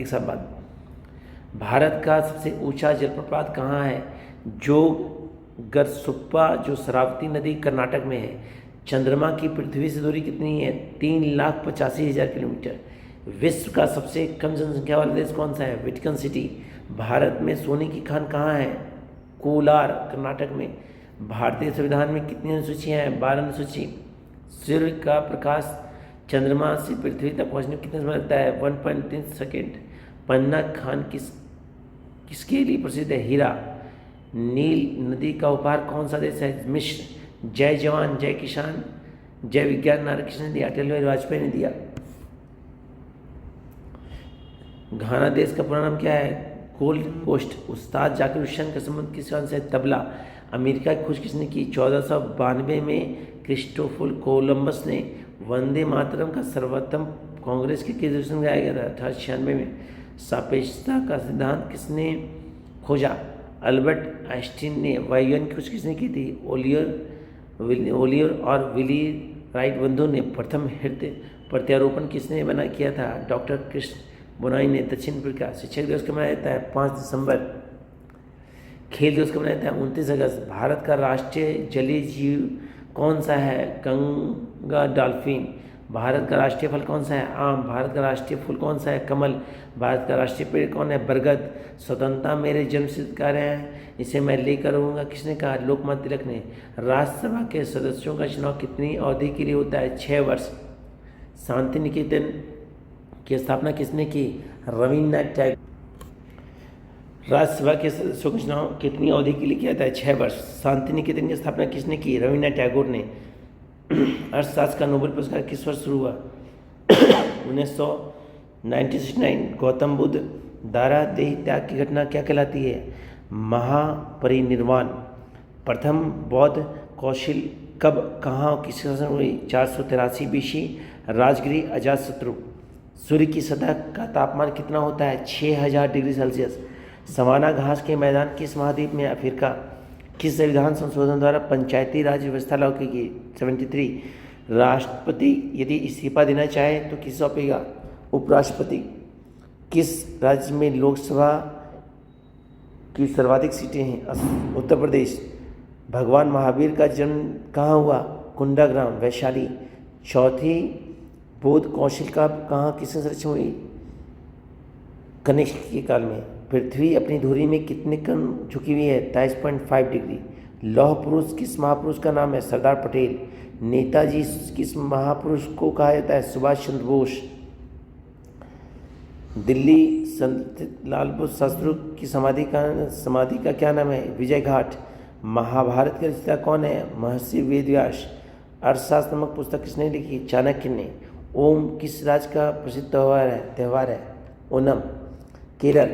एक साल बाद। भारत का सबसे ऊंचा जलप्रपात कहाँ है? जोगरसुप्पा, जो शरावती नदी कर्नाटक में है। चंद्रमा की पृथ्वी से दूरी कितनी है? 3,85,000 किलोमीटर। विश्व का सबसे कम जनसंख्या वाला देश कौन सा है? Vatican city. भारत में सोने की खान कहाँ है? कोलार, कर्नाटक में। भारतीय संविधान में कितनी अनुसूचियाँ हैं? 12 अनुसूची। सूर्य का प्रकाश चंद्रमा से पृथ्वी तक पहुँचने में कितना समय लगता है? 1.3 सेकेंड। पन्ना खान किसके लिए प्रसिद्ध है? हीरा। नील नदी का उपहार कौन सा देश है? मिस्र। जय जवान जय किसान जय विज्ञान नारा किसने दिया? अटल बिहारी वाजपेयी ने दिया। घाना देश का पूरा नाम क्या है? Gold Coast. उस्ताद जाकिर हुसैन का संबंध किस गान से? तबला। अमेरिका की खोज किसने की? 1492 में क्रिस्टोफर कोलंबस ने। वंदे मातरम का सर्वोत्तम कांग्रेस के किस दिवस में गाया गया था? 1896 में। सापेक्षता का सिद्धांत किसने खोजा? अल्बर्ट आइंस्टीन ने। वायुयान की खोज किसने की थी? ओलियर और विली राइट बंधु ने। प्रथम हृदय प्रत्यारोपण किसने किया था? डॉक्टर कृष्ण बोनाई ने। दक्षिण अफ्रीका। शिक्षक दिवस कब मनाया जाता है? 5 दिसंबर। खेल दिवस कब मनाया जाता है? 29 अगस्त। भारत का राष्ट्रीय जलीय जीव कौन सा है? गंगा डॉल्फिन। भारत का राष्ट्रीय फल कौन सा है? आम। भारत का राष्ट्रीय फूल कौन सा है? कमल। भारत का राष्ट्रीय पेड़ कौन है? बरगद। स्वतंत्रता मेरे जन्मसिद्ध कार्य है, इसे मैं लेकर रहूँगा, किसने कहा? लोकमान्य तिलक ने। राज्यसभा के सदस्यों का चुनाव कितनी अवधि के लिए होता है? 6 वर्ष। शांति निकेतन की स्थापना किसने की? रविन्द्रनाथ टैगोर। राज्यसभा के सदस्यों का चुनाव कितनी अवधि के लिए किया जाता है? 6 वर्ष। शांति निकेतन की स्थापना किसने की? रविन्द्रनाथ टैगोर ने। अर्थशास्त्र का नोबेल पुरस्कार किस वर्ष शुरू हुआ? 1969। गौतम बुद्ध द्वारा देह त्याग की घटना क्या कहलाती है? महापरिनिर्वाण। प्रथम बौद्ध कौशल कब कहाँ किसके शासन में हुई? 483 BC। राजगिरी अजातशत्रु। सूर्य की सतह का तापमान कितना होता है? 6000 डिग्री सेल्सियस। सवाना घास के मैदान किस महाद्वीप में? अफ्रीका। किस संविधान संशोधन द्वारा पंचायती राज व्यवस्था लागू की? 73। राष्ट्रपति यदि इस्तीफा देना चाहे तो किसे सौंपेगा? उपराष्ट्रपति। किस राज्य में लोकसभा की सर्वाधिक सीटें हैं? उत्तर प्रदेश। भगवान महावीर का जन्म कहाँ हुआ? कुंडाग्राम, वैशाली। चौथी बौद्ध कौशल का कहाँ किसने संरचना हुई? कनिष्क के काल में। पृथ्वी अपनी धुरी में कितने कण झुकी हुई है? 23.5 डिग्री। लौह पुरुष किस महापुरुष का नाम है? सरदार पटेल। नेताजी किस महापुरुष को कहा जाता है? सुभाष चंद्र बोस। दिल्ली संत लाल बहादुर शास्त्री की समाधि का क्या नाम है? विजय घाट। महाभारत के रचयिता कौन है? महर्षि वेदव्यास। अर्थशास्त्र नामक पुस्तक किसने लिखी? चाणक्य ने। ओम किस राज्य का प्रसिद्ध त्यौहार है? ओणम। केरल।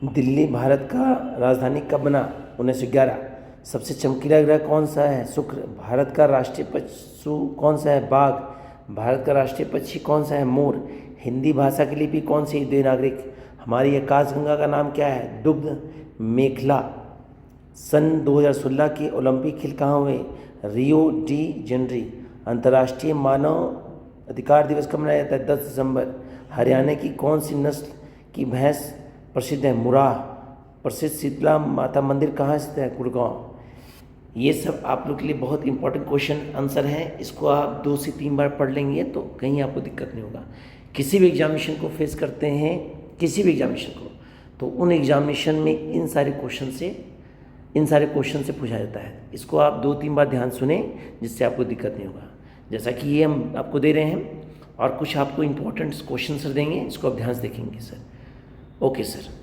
दिल्ली भारत का राजधानी कब बना? 1911। सबसे चमकीला ग्रह कौन सा है? शुक्र। भारत का राष्ट्रीय पशु कौन सा है? बाघ। भारत का राष्ट्रीय पक्षी कौन सा है? मोर। हिंदी भाषा की लिपि कौन सी? देवनागरिक। हमारी आकाशगंगा का नाम क्या है? दुग्ध मेखला। सन 2016 के ओलंपिक खेल कहाँ हुए? Rio de genre. अंतर्राष्ट्रीय मानव अधिकार दिवस कब मनाया जाता है? 10 दिसंबर। हरियाणा की कौन सी नस्ल की भैंस प्रसिद्ध है? मुराह। प्रसिद्ध शीतला माता मंदिर कहाँ स्थित है? गुड़गांव। ये सब आप लोग के लिए बहुत इंपॉर्टेंट क्वेश्चन आंसर हैं। इसको आप 2 से 3 बार पढ़ लेंगे तो कहीं आपको दिक्कत नहीं होगा। किसी भी एग्जामिनेशन को फेस करते हैं, किसी भी एग्जामिनेशन को, तो उन एग्जामिनेशन में इन सारे क्वेश्चन से पूछा जाता है। इसको आप 2-3 बार ध्यान सुने, जिससे आपको दिक्कत नहीं होगा। जैसा कि ये हम आपको दे रहे हैं और कुछ आपको इंपॉर्टेंट क्वेश्चन सर देंगे, इसको आप ध्यान से देखेंगे सर। Okay sir.